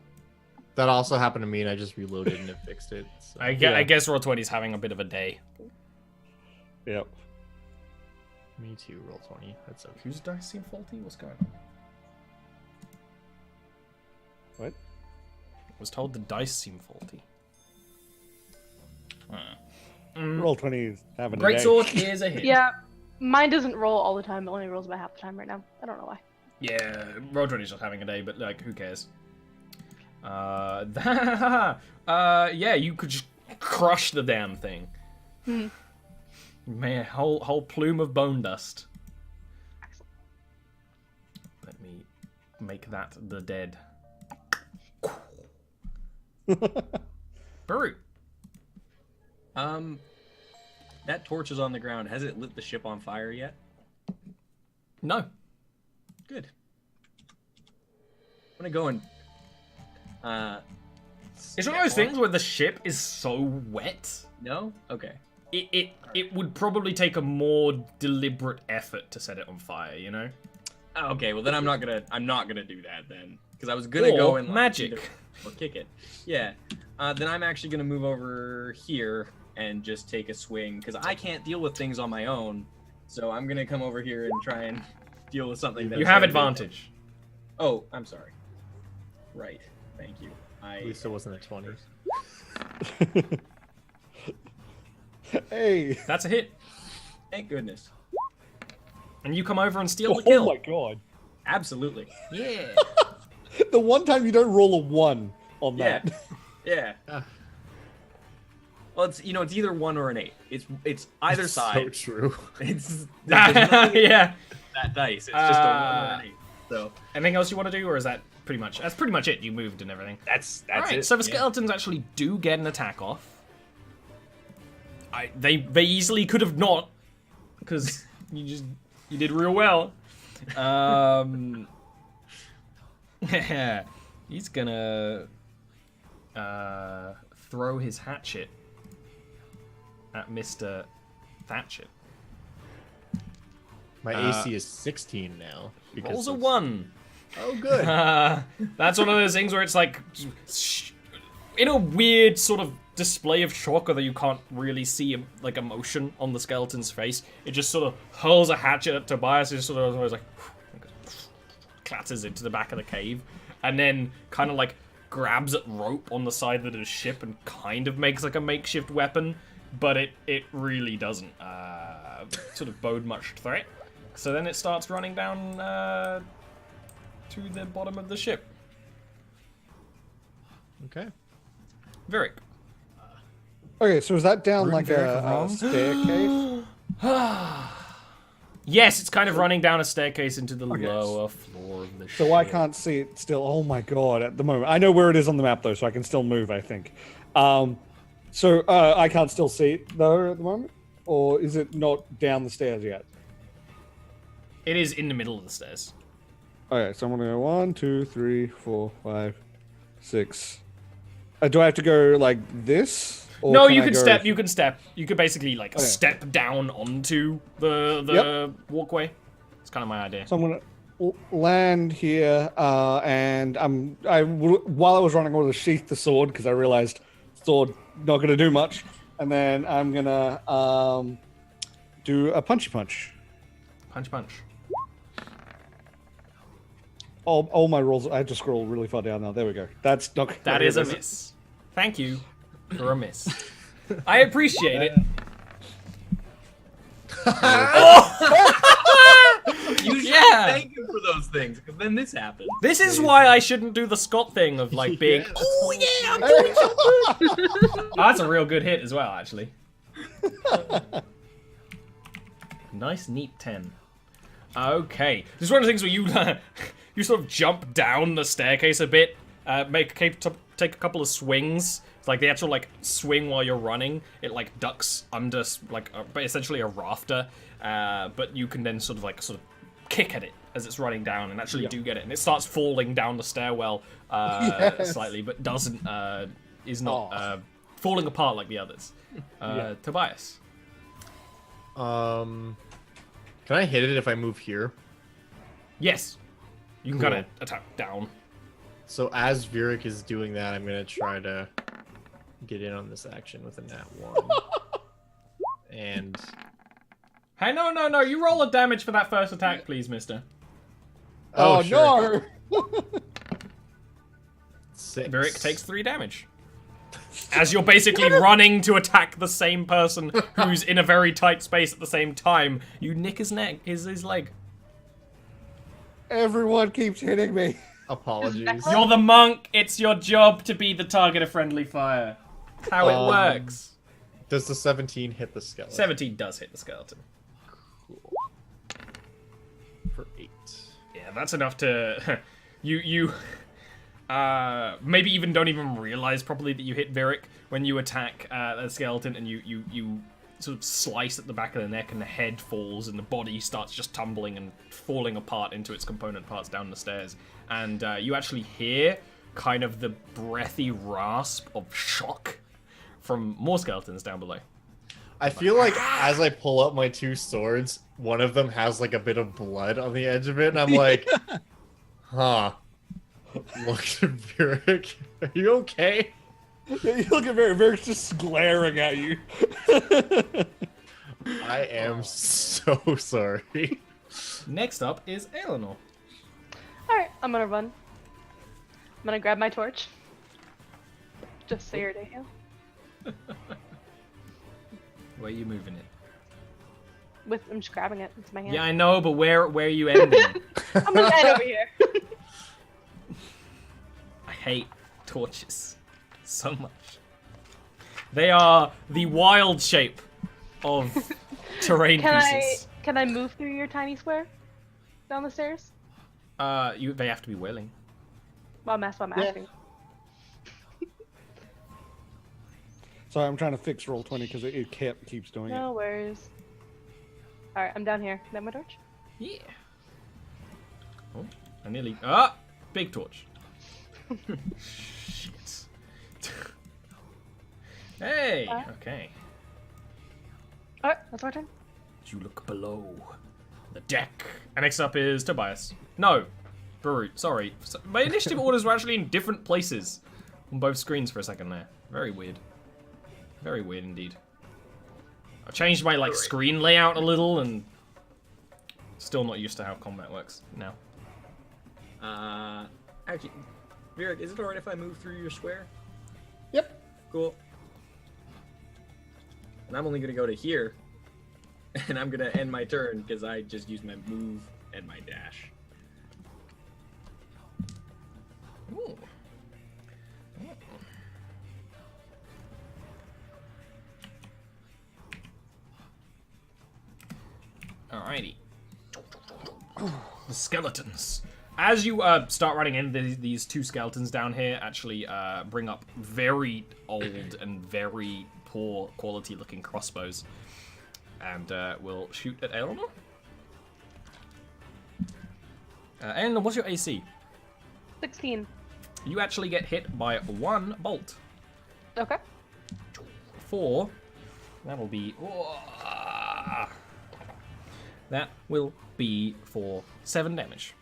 That also happened to me, and I just reloaded and it fixed it. So. I guess Roll20's having a bit of a day. Yep. Me too, roll 20. That's okay. Whose dice seem faulty? What's going on? What? I was told the dice seem faulty. Roll 20s. Having a Great day. sword is a hit. Yeah, mine doesn't roll all the time. It only rolls about half the time right now. I don't know why. Yeah, roll 20's just having a day, but like, who cares? Yeah, you could just crush the damn thing. Man, whole plume of bone dust. Excellent. Let me make that the dead. Baru. That torch is on the ground. Has it lit the ship on fire yet? No. Good. I'm gonna go and It's one of those things where the ship is so wet. No? Okay. It would probably take a more deliberate effort to set it on fire, you know? Okay, well then I'm not gonna do that then. Because I was gonna go and like, magic. or kick it. Yeah. Then I'm actually gonna move over here and just take a swing because I can't deal with things on my own. So I'm gonna come over here and try and deal with something that You have advantage. Oh, I'm sorry. Right. Thank you. At least it wasn't a 20. Hey. That's a hit. Thank goodness. And you come over and steal the Oh kill. my god. Absolutely. Yeah. The one time you don't roll a 1 on Yeah. that. Yeah. Well, it's it's either 1 or an 8. It's either So side. true. It's there's nothing Yeah. that dice. It's just a 1 or an 8. So Anything else you want to do, or is that pretty much? That's pretty much it. You moved and everything. that's Alright, it. so the Yeah. skeletons actually do get an attack off. They easily could have not, because you did real well. He's gonna throw his hatchet at Mr. Thatchet. My AC is 16 now. Rolls a of- 1. Oh, good. That's one of those things where it's like, in a weird sort of display of shock, although you can't really see like emotion on the skeleton's face, it just sort of hurls a hatchet at Tobias, and sort of always like clatters into the back of the cave, and then kind of like grabs at rope on the side of the ship and kind of makes like a makeshift weapon, but it really doesn't sort of bode much threat. So then it starts running down to the bottom of the ship. Okay. Virik. Okay, so is that down Root like Virik a wrong? staircase? Yes, it's kind of running down a staircase into the Okay. lower floor of the ship. So I can't see it still. Oh my god, at the moment. I know where it is on the map though, so I can still move, I think. So I can't still see it though at the moment? Or is it not down the stairs yet? It is in the middle of the stairs. Okay, so I'm gonna go 1, 2, 3, 4, 5, 6. Do I have to go like this? Or No, can you I can go- step. You can step. You could basically like Okay. step down onto the walkway. It's kind of my idea. So I'm gonna land here, and while I was running, I was to sheath the sword because I realized sword not gonna do much, and then I'm gonna do a punchy punch. Punch, punch. All my rolls. I have to scroll really far down now. There we go. That's not. That is a miss. Thank you for a miss. I appreciate it. You should Yeah. thank him for those things, because then this happens. This is why I shouldn't do the Scott thing of like being. Yeah. Oh yeah, I'm doing so good. Oh, that's a real good hit as well, actually. Nice, neat 10. Okay, this is one of the things where you you sort of jump down the staircase a bit, take a couple of swings. It's like the actual like swing while you're running. It like ducks under like essentially a rafter, but you can then sort of kick at it as it's running down and actually do get it, and it starts falling down the stairwell Yes. slightly, but doesn't is not falling apart like the others. Tobias. Can I hit it if I move here? Yes. You can Cool. kind of attack down. So as Virik is doing that, I'm gonna try to get in on this action with a nat 1. And Hey, no. You roll a damage for that first attack, please, mister. Oh, sure. no! 6. Virik takes 3 damage. As you're basically running to attack the same person who's in a very tight space at the same time, you nick his neck, his leg. Everyone keeps hitting me. Apologies. You're the monk. It's your job to be the target of friendly fire. That's how it works. Does the 17 hit the skeleton? 17 does hit the skeleton. For 8. Yeah, that's enough to... you maybe even don't even realize properly that you hit Virik when you attack the skeleton, and you sort of slice at the back of the neck, and the head falls, and the body starts just tumbling and falling apart into its component parts down the stairs. And you actually hear kind of the breathy rasp of shock from more skeletons down below. I feel like as I pull up my 2 swords, one of them has like a bit of blood on the edge of it, and I'm like, huh. Look at Virik. Are you okay? You look at Virik's just glaring at you. I am so sorry. Next up is Eleanor. Alright, I'm gonna run. I'm gonna grab my torch. Just so you're to you. Where are you moving it? I'm just grabbing it. It's my hand. Yeah, I know, but where are you ending? I'm gonna end over here. I hate torches so much. They are the wild shape of terrain pieces. Can I move through your tiny square? Down the stairs? They have to be willing. Well, that's what I'm asking. Sorry, I'm trying to fix Roll20 because it keeps doing No worries. Alright, I'm down here. Can I have my torch? Yeah. Oh, I nearly... big torch. Shit. Hey, okay. Alright, that's our turn. You look below the deck. And next up is Tobias. No, Barut, sorry. My initiative orders were actually in different places on both screens for a second there. Very weird. Very weird indeed. I've changed my screen layout a little, and still not used to how combat works now. Actually, Virik, is it alright if I move through your square? Yep. Cool. And I'm only gonna go to here, and I'm gonna end my turn because I just used my move and my dash. Ooh. Alrighty. The skeletons. As you start running in, these 2 skeletons down here actually bring up very old and very poor quality looking crossbows. And will shoot at Eleanor. Eleanor, what's your AC? 16. You actually get hit by 1 bolt. Okay. 4. That'll be... That will be for 7 damage.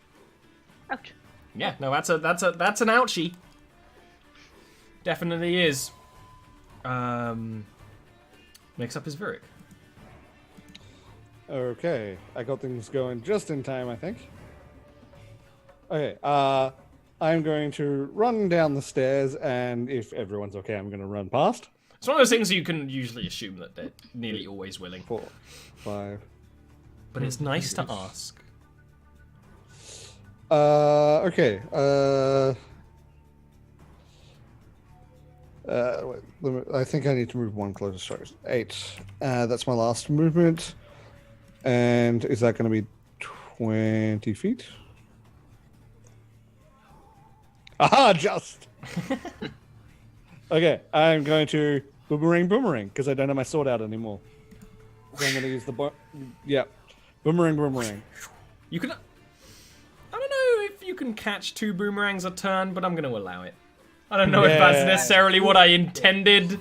Ouch. Yeah, no, that's an ouchie. Definitely is. Next up is Virik. Okay, I got things going just in time, I think. Okay, I'm going to run down the stairs, and if everyone's okay, I'm going to run past. It's one of those things you can usually assume that they're nearly always willing. 4, 5. But it's nice to ask. Okay. Wait, I think I need to move 1 closer. Sorry, 8. That's my last movement. And is that going to be 20 feet? Aha, just! Okay, I'm going to boomerang, because I don't have my sword out anymore. So I'm going to use the yeah. Boomerang. You can... I don't know if you can catch 2 boomerangs a turn, but I'm going to allow it. I don't know if that's necessarily what I intended.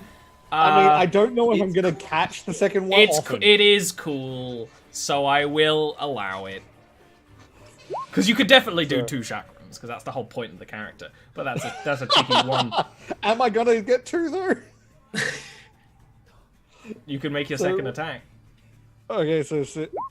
I mean, I don't know if I'm going to catch the second one often. It is cool, so I will allow it. Because you could definitely do 2 chakrams, because that's the whole point of the character. But that's a cheeky one. Am I going to get 2, though? You can make your second attack. Okay,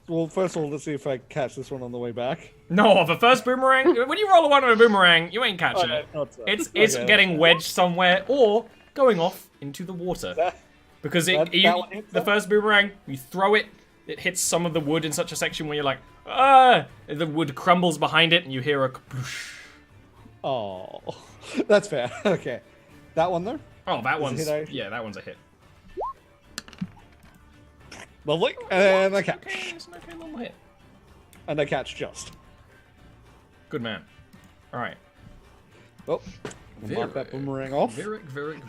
well, first of all, let's see if I catch this one on the way back. No, the first boomerang. When you roll a 1 on a boomerang, you ain't catching Okay, it. not so. It's Okay, getting that's wedged somewhere or going off into the water. That- Because that one hits the that? first boomerang, you throw it, it hits some of the wood in such a section where you're like, ah! The wood crumbles behind it, and you hear a kaploosh. Oh, that's fair. Okay, that one though. Oh, that Is it one's hit out? yeah, that one's a hit. Lovely, and I catch, Okay, it's an okay normal hit. and I catch just. Good man. All right. Oh, I'll mark that boomerang off. Virik.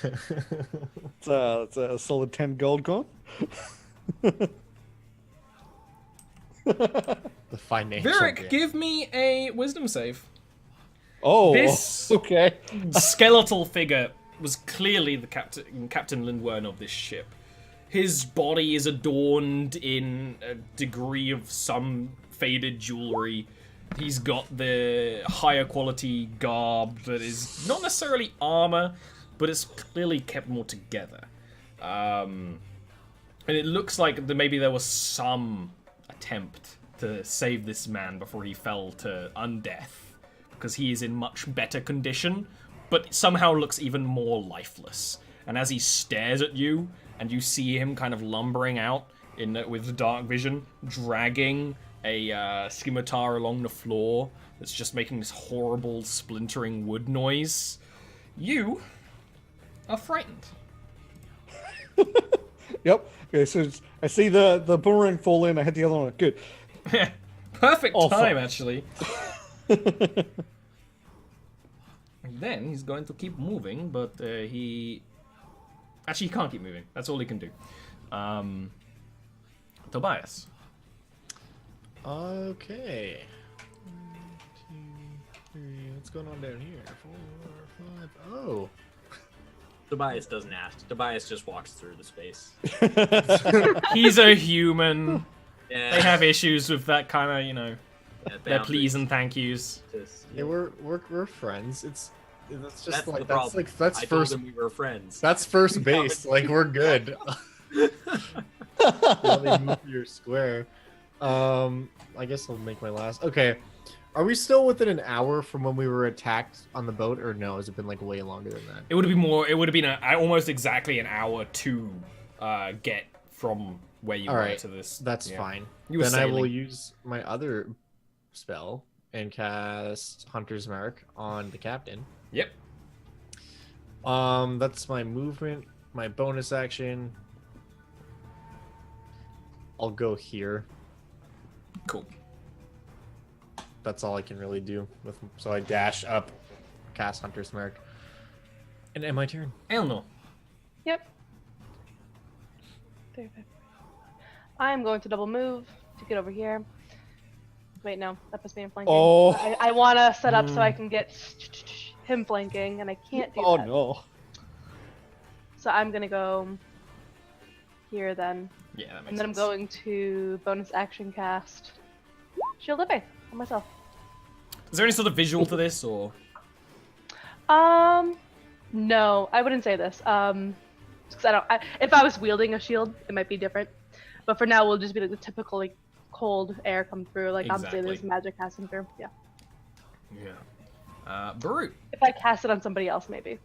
It's a solid 10 gold coin. The financial. Virik, gain. give me a wisdom save. Oh, This- okay. Skeletal figure was clearly the Captain Lindwern of this ship. His body is adorned in a degree of some faded jewelry. He's got the higher quality garb that is not necessarily armor, but it's clearly kept more together. And it looks like maybe there was some attempt to save this man before he fell to undeath, because he is in much better condition, but somehow looks even more lifeless. And as he stares at you, and you see him kind of lumbering out with the dark vision, dragging a scimitar along the floor that's just making this horrible splintering wood noise, you are frightened. Yep. Okay, so I see the boomerang fall in. I hit the other one. Good. Perfect Awful. time, actually. And then he's going to keep moving, but he... Actually, he can't keep moving. That's all he can do. Tobias. Okay. 1, 2, 3. What's going on down here? 4, 5. Oh. Tobias doesn't ask. Tobias just walks through the space. He's a human. Yeah, They have issues with that kind of, yeah, their please boundaries. and thank yous. Just- Yeah, we're friends. That's just That's like the that's problem. like that's I first told him we were friends. that's first base. Like we're good. Let me move your square. I guess I'll make my last. Okay, are we still within an hour from when we were attacked on the boat, or no? Has it been like way longer than that? It would have been more. It would have been almost exactly an hour to get from where you All were right, to this. That's yeah. fine. You were Then I will sailing. use my other spell and cast Hunter's Mark on the captain. Yep. That's my movement, my bonus action. I'll go here. Cool. That's all I can really do with. So I dash up, cast Hunter's Mark, and end my turn. Elnor. Yep. I am going to double move to get over here. Wait, no, that puts me in flanking. Oh. I want to set up so I can get him flanking, and I can't do Oh that. no. So I'm gonna go here then, Yeah, that makes and then I'm sense. going to bonus action cast Shield Living on myself. Is there any sort of visual to this, or No, I wouldn't say this. 'Cause if I was wielding a shield, it might be different. But for now, we'll just be like the typical like cold air come through. Like obviously there's Exactly. magic passing through. Yeah. yeah? Barut. If I cast it on somebody else, maybe.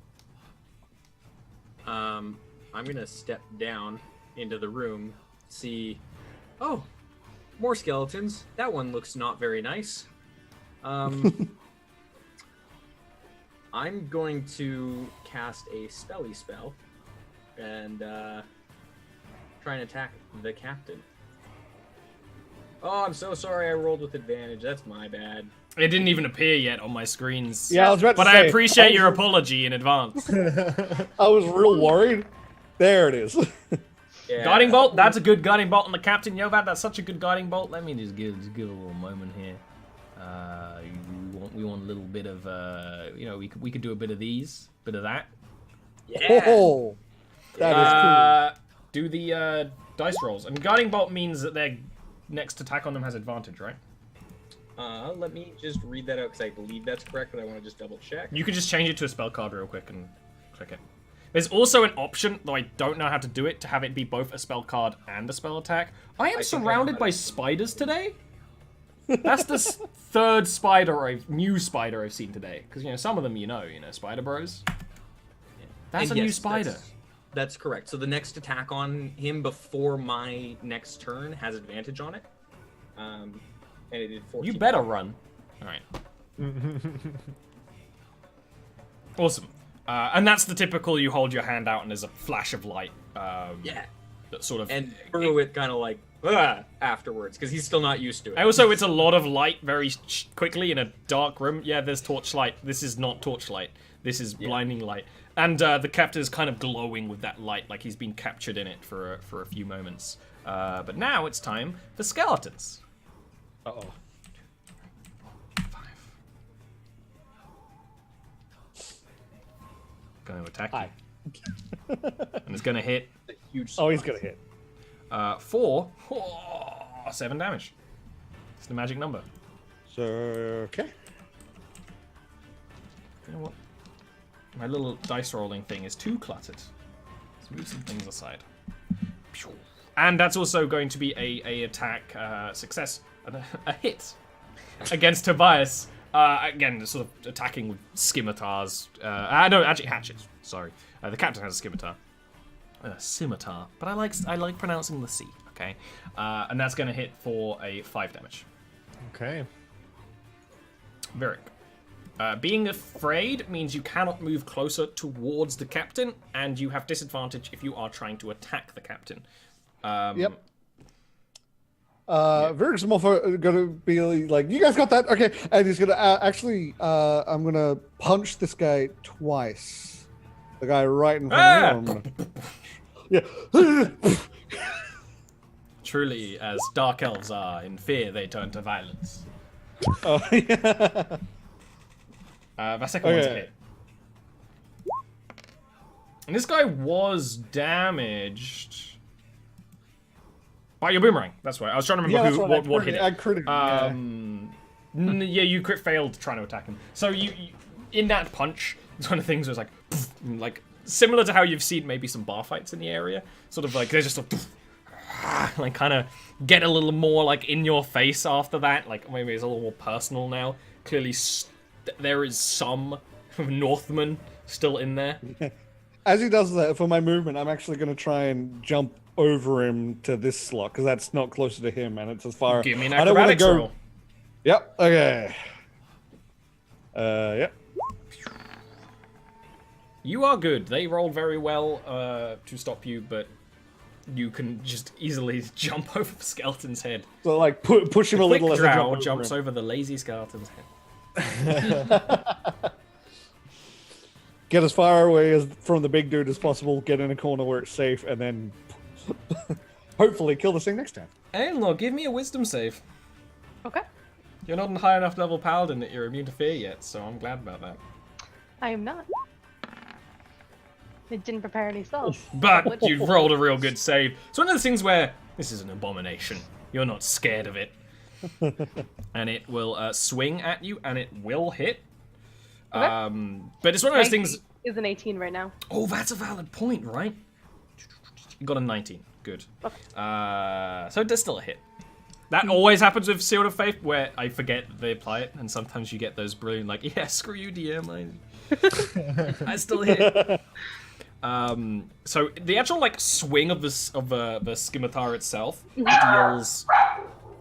I'm gonna step down into the room, see. Oh, more skeletons. That one looks not very nice. I'm going to cast a spelly spell and try and attack the captain. Oh, I'm so sorry I rolled with advantage. That's my bad. It didn't even appear yet on my screens. Yeah, I was about to But say. I appreciate your apology in advance. I was real worried. There it is. Yeah. Guiding bolt. That's a good guiding bolt on the captain. Yovad, that's such a good guiding bolt. Let me just give a little moment here. We want a little bit of we could do a bit of these, bit of that. Yeah. Oh, that is Do the dice rolls. And guiding bolt means that their next attack on them has advantage, right? Let me just read that out because I believe that's correct, but I want to just double check. You could just change it to a spell card real quick and click it. There's also an option, though I don't know how to do it, to have it be both a spell card and a spell attack. I am surrounded by spiders today. That's the third new spider I've seen today. Because, some of them you know, Spider Bros. That's And a new yes, spider. That's correct. So the next attack on him before my next turn has advantage on it. And it did 14. You better run. Alright. Awesome. And that's the typical, you hold your hand out and there's a flash of light. Yeah. That sort of... And Burrowit kind of like, afterwards, because he's still not used to it. Also, it's a lot of light very quickly in a dark room. Yeah, there's torchlight. This is not torchlight. This is blinding light. And the captain is kind of glowing with that light, like he's been captured in it for a few moments. But now it's time for skeletons. Uh-oh. 5. Going to attack Hi. you. And it's going to hit. A huge Oh, he's gonna hit. 4. 7 damage. It's the magic number. So, okay. You know what? My little dice rolling thing is too cluttered. Let's move some things aside. And that's also going to be a attack success, a hit against Tobias. Again, sort of attacking with scimitars. No, actually hatchets. Sorry, the captain has a scimitar. Scimitar, but I like pronouncing the C. Okay, and that's going to hit for a 5 damage. Okay. Virik. Being afraid means you cannot move closer towards the captain, and you have disadvantage if you are trying to attack the captain. Yep. Virg's gonna be like, you guys got that? Okay. And he's gonna I'm gonna punch this guy twice. The guy right in front of him. Yeah. Truly, as dark elves are, in fear they turn to violence. Oh, yeah. That second one's a hit. And this guy was damaged by your boomerang. That's right. I was trying to remember what hit it. I critically. Yeah, you crit failed trying to attack him. So you in that punch, it's one of the things was like similar to how you've seen maybe some bar fights in the area. Sort of like they're just like kind of get a little more like in your face after that. Like maybe it's a little more personal now. Clearly, there is some Northman still in there. As he does that, for my movement, I'm actually going to try and jump over him to this slot because that's not closer to him and it's as far. Give me an I don't want to acrobatics go. roll. Yep. Okay. Yep. You are good. They rolled very well to stop you, but you can just easily jump over the skeleton's head. So like push him a little as I jump Drow over jumps him. over the lazy skeleton's head. Get as far away from the big dude as possible. Get in a corner where it's safe, and then hopefully kill this thing next time. Aelnor, give me a wisdom save. Okay. You're not a high enough level paladin that you're immune to fear yet, so I'm glad about that. I am not. I didn't prepare any spells. But you've rolled a real good save. It's one of those things where this is an abomination. You're not scared of it. And it will swing at you, and it will hit. Okay. But it's one of those things... Is an 18 right now. Oh, that's a valid point, right? You got a 19. Good. Okay. So it does still a hit. That always happens with Sealed of Faith, where I forget they apply it, and sometimes you get those brilliant, like, yeah, screw you, DM. I still hit. So the actual like swing of the scimitar itself deals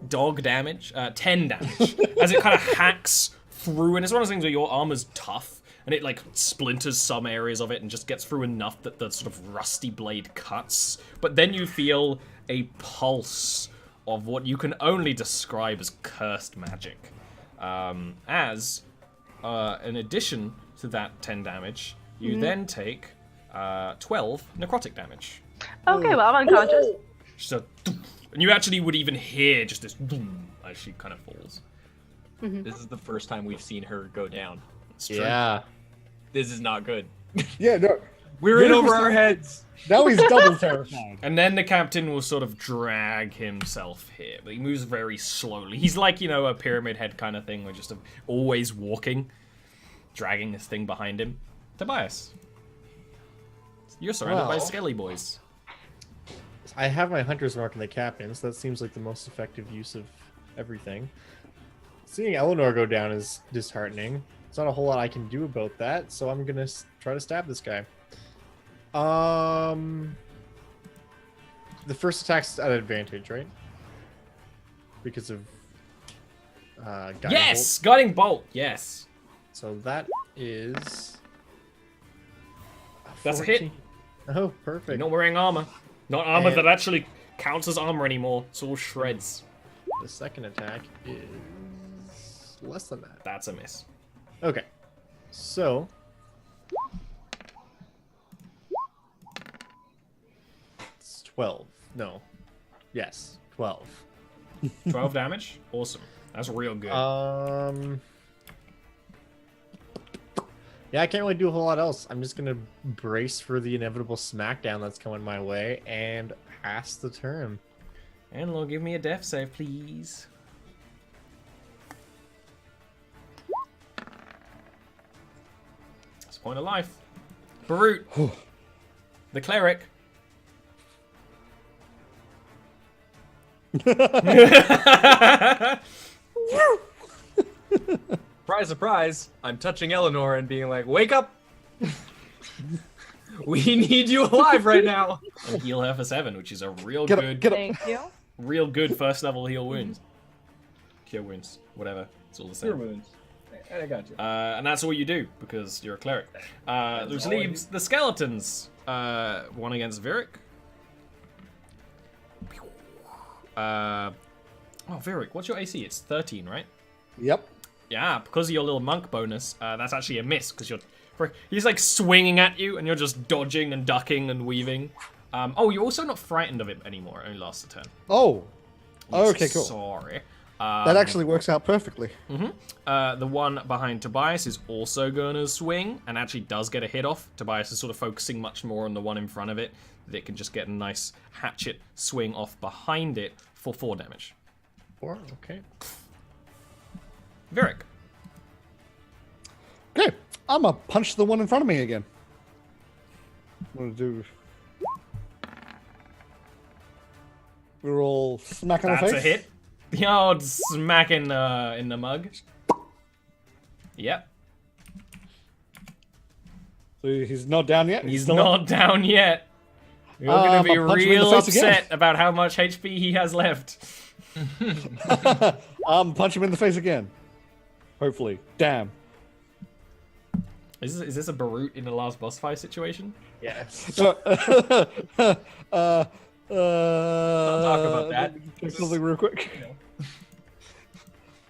dog damage, 10 damage, as it kind of hacks through, and it's one of those things where your armor's tough, and it like splinters some areas of it and just gets through enough that the sort of rusty blade cuts. But then you feel a pulse of what you can only describe as cursed magic. In addition to that 10 damage, you then take 12 necrotic damage. Okay, well, I'm unconscious. So, and you actually would even hear just this as she kind of falls. This is the first time we've seen her go down. It's true. Yeah. This is not good. Yeah, no. We're in over our heads. Now he's double terrified. And then the captain will sort of drag himself here, but he moves very slowly. He's like, you know, a pyramid head kind of thing, where just always walking, dragging this thing behind him. Tobias. You're surrounded by Well. skelly boys. I have my hunter's mark in the captain, so that seems like the most effective use of everything. Seeing Eleanor go down is disheartening. There's not a whole lot I can do about that, so I'm gonna try to stab this guy. The first attack's at advantage, right? Because of guiding Yes! Guiding bolt, yes. bolt. So that is That's a hit. 14. Oh, perfect. You're not wearing armor. Not armor And- that actually counts as armor anymore. It's all shreds. The second attack is less than that. That's a miss. Okay. So it's 12. No. Yes, 12. 12 damage? Awesome. That's real good. Yeah, I can't really do a whole lot else. I'm just gonna brace for the inevitable smackdown that's coming my way and pass the turn. And Lord, give me a death save, please. That's a point of life. Barut. The cleric. Surprise, surprise! I'm touching Eleanor and being like, "Wake up! We need you alive right now." And heal her for 7, which is a real Get up, good, get up. Thank you. real good first level heal wounds. Cure wounds, whatever. It's all the Cure same. wounds. I got you. And that's all you do because you're a cleric. Which all I leaves the skeletons. One against Virik. Virik, what's your AC? It's 13, right? Yep. Yeah, because of your little monk bonus, that's actually a miss because he's like swinging at you and you're just dodging and ducking and weaving. You're also not frightened of it anymore. It only lasts a turn. Oh. Yes, Okay, cool. Sorry. That actually works out perfectly. The one behind Tobias is also going to swing and actually does get a hit off. Tobias is sort of focusing much more on the one in front of it. That can just get a nice hatchet swing off behind it for 4 damage. 4, okay. Virik. Okay. I'm gonna punch the one in front of me again. I'm gonna do. We're all smacking our That's face. a hit. The old smack in the mug. Yep. So he's not down yet. He's still not down yet. You're going to be I'll punch him in the real face again. upset about how much HP he has left. Punch him in the face again. Hopefully. Damn. Is this a Barut in the last boss fight situation? Yes. Don't talk about that. Let me check something real quick.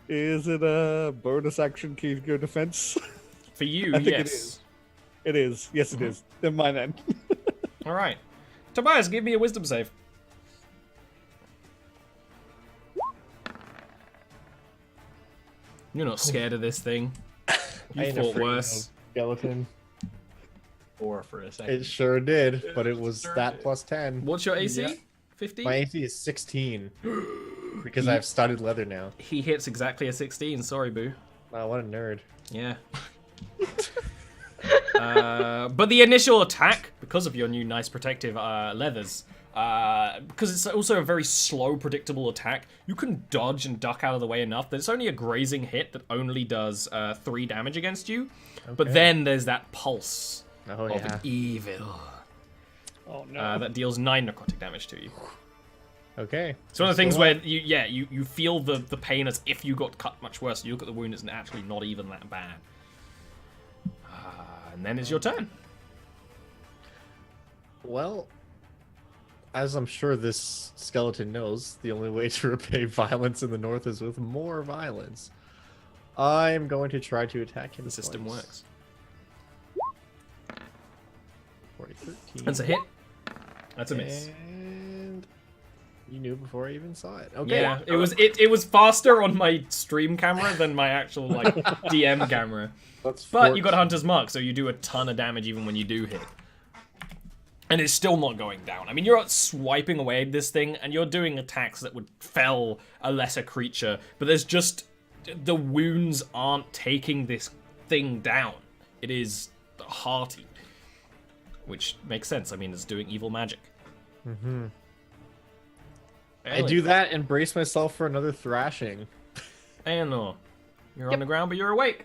Is it a bonus action keep your defense? For you, I think it yes. is. It is. Yes, it is. Never mind then. All right. Tobias, give me a wisdom save. You're not scared of this thing. I You ain't thought afraid of worse. Skeleton. 4 for a second. It sure did, but it was Sure that did. plus 10. What's your AC? Yeah. 15? My AC is 16 because I have studded leather now. He hits exactly a 16. Sorry, boo. Wow, what a nerd. Yeah. But the initial attack, because of your new nice protective leathers, because it's also a very slow, predictable attack, you can dodge and duck out of the way enough that it's only a grazing hit that only does 3 damage against you. But Okay. then there's that pulse Oh, of yeah. evil Oh no. that deals 9 necrotic damage to you. Okay. It's one of the things So where you feel the pain as if you got cut much worse. You look at the wound, it's actually not even that bad. And then it's your turn. Well, as I'm sure this skeleton knows, the only way to repay violence in the north is with more violence. I'm going to try to attack him. The system twice. works. 40, 13. That's a hit. That's a miss. And you knew before I even saw it. Okay. Yeah, it was faster on my stream camera than my actual like DM camera. That's But you got Hunter's Mark, so you do a ton of damage even when you do hit. And it's still not going down. I mean, you're swiping away this thing, and you're doing attacks that would fell a lesser creature, but there's just... the wounds aren't taking this thing down. It is hearty. which makes sense. I mean, it's doing evil magic. Mm-hmm. I do that and brace myself for another thrashing. Anor, you're on Yep. the ground, but you're awake.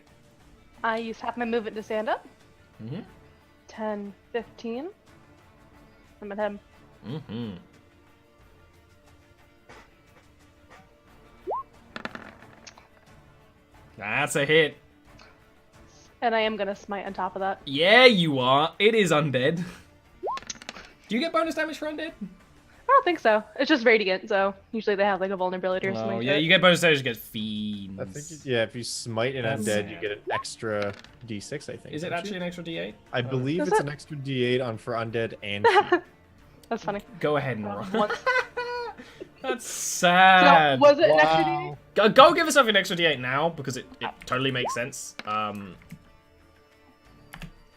I use half my movement to stand up. Mm-hmm. 10, 15. I'm at him. Mm-hmm. That's a hit. And I am gonna smite on top of that. Yeah, you are. It is undead. Do you get bonus damage for undead? I don't think so. It's just radiant, so usually they have like a vulnerability or something. Oh, to yeah, it. you get bonus damage against fiends. I think, yeah, if you smite an That's undead, sad. you get an extra d6, I think. Is it don't actually you? an extra d8? I believe Is it's it? an extra d8 on for undead and fiend. That's funny. Go ahead, Nora. Once. That's So, sad. was it an extra D8? Go give yourself an extra d8 now, because it totally makes sense.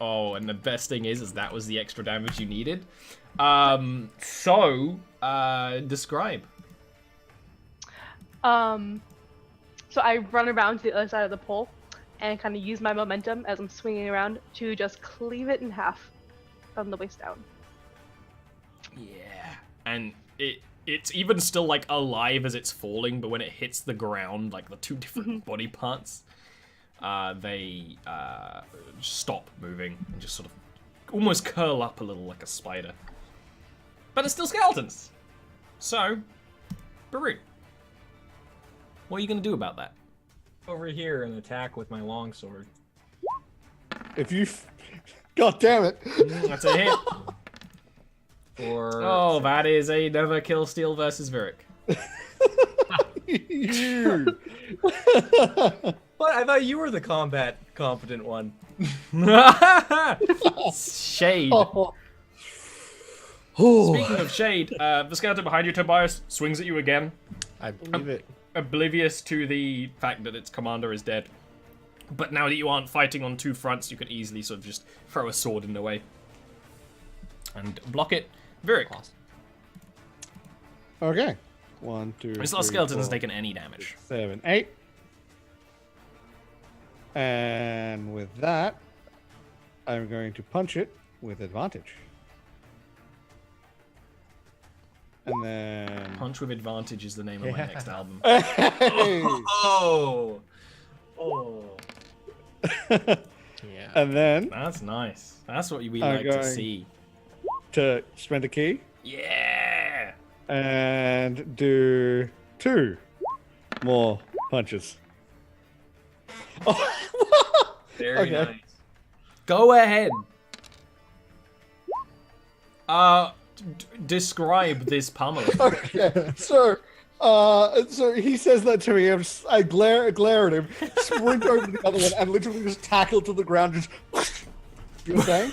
Oh, and the best thing is that was the extra damage you needed. Describe. So I run around to the other side of the pole and kind of use my momentum as I'm swinging around to just cleave it in half from the waist down. Yeah. And it's even still like alive as it's falling, but when it hits the ground, like the two different body parts, they stop moving and just sort of almost curl up a little like a spider. But it's still skeletons. So, Baru, what are you going to do about that? Over here and attack with my longsword. If you, God damn it! That's a hit. For Oh, that is a never kill steal versus Virik. You. What? I thought you were the combat competent one. Shade. Oh. Speaking of shade, the skeleton behind you, Tobias, swings at you again, I believe it. oblivious to the fact that its commander is dead. But now that you aren't fighting on two fronts, you can easily sort of just throw a sword in the way and block it. Virik. Okay. 1, 2. It's not a 3, skeleton has 4, taken any damage. 7, 8. And with that, I'm going to punch it with advantage. And then. Punch with Advantage is the name of my Yeah. next album. Hey! Oh. Oh. Yeah. And then That's nice. That's what we I'm like to going- see. to spend a key Yeah! and do 2 more punches. Oh, Very Okay. nice. Go ahead. Describe this pummeling. okay. So he says that to me. I glare at him, sprint over to the other one, and literally just tackle to the ground. Just you know what I'm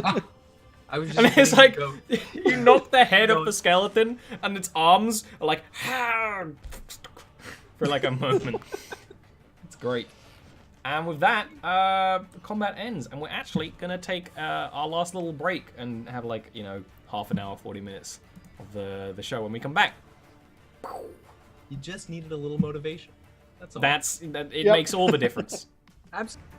saying? I was just And it's waiting like, to go- you knock the head of the skeleton, and its arms are like, for like a moment. It's great. And with that, combat ends, and we're actually gonna take our last little break and have like, you know, half an hour, 40 minutes of the show when we come back. You just needed a little motivation. That's all. It Yep. makes all the difference. Absolutely.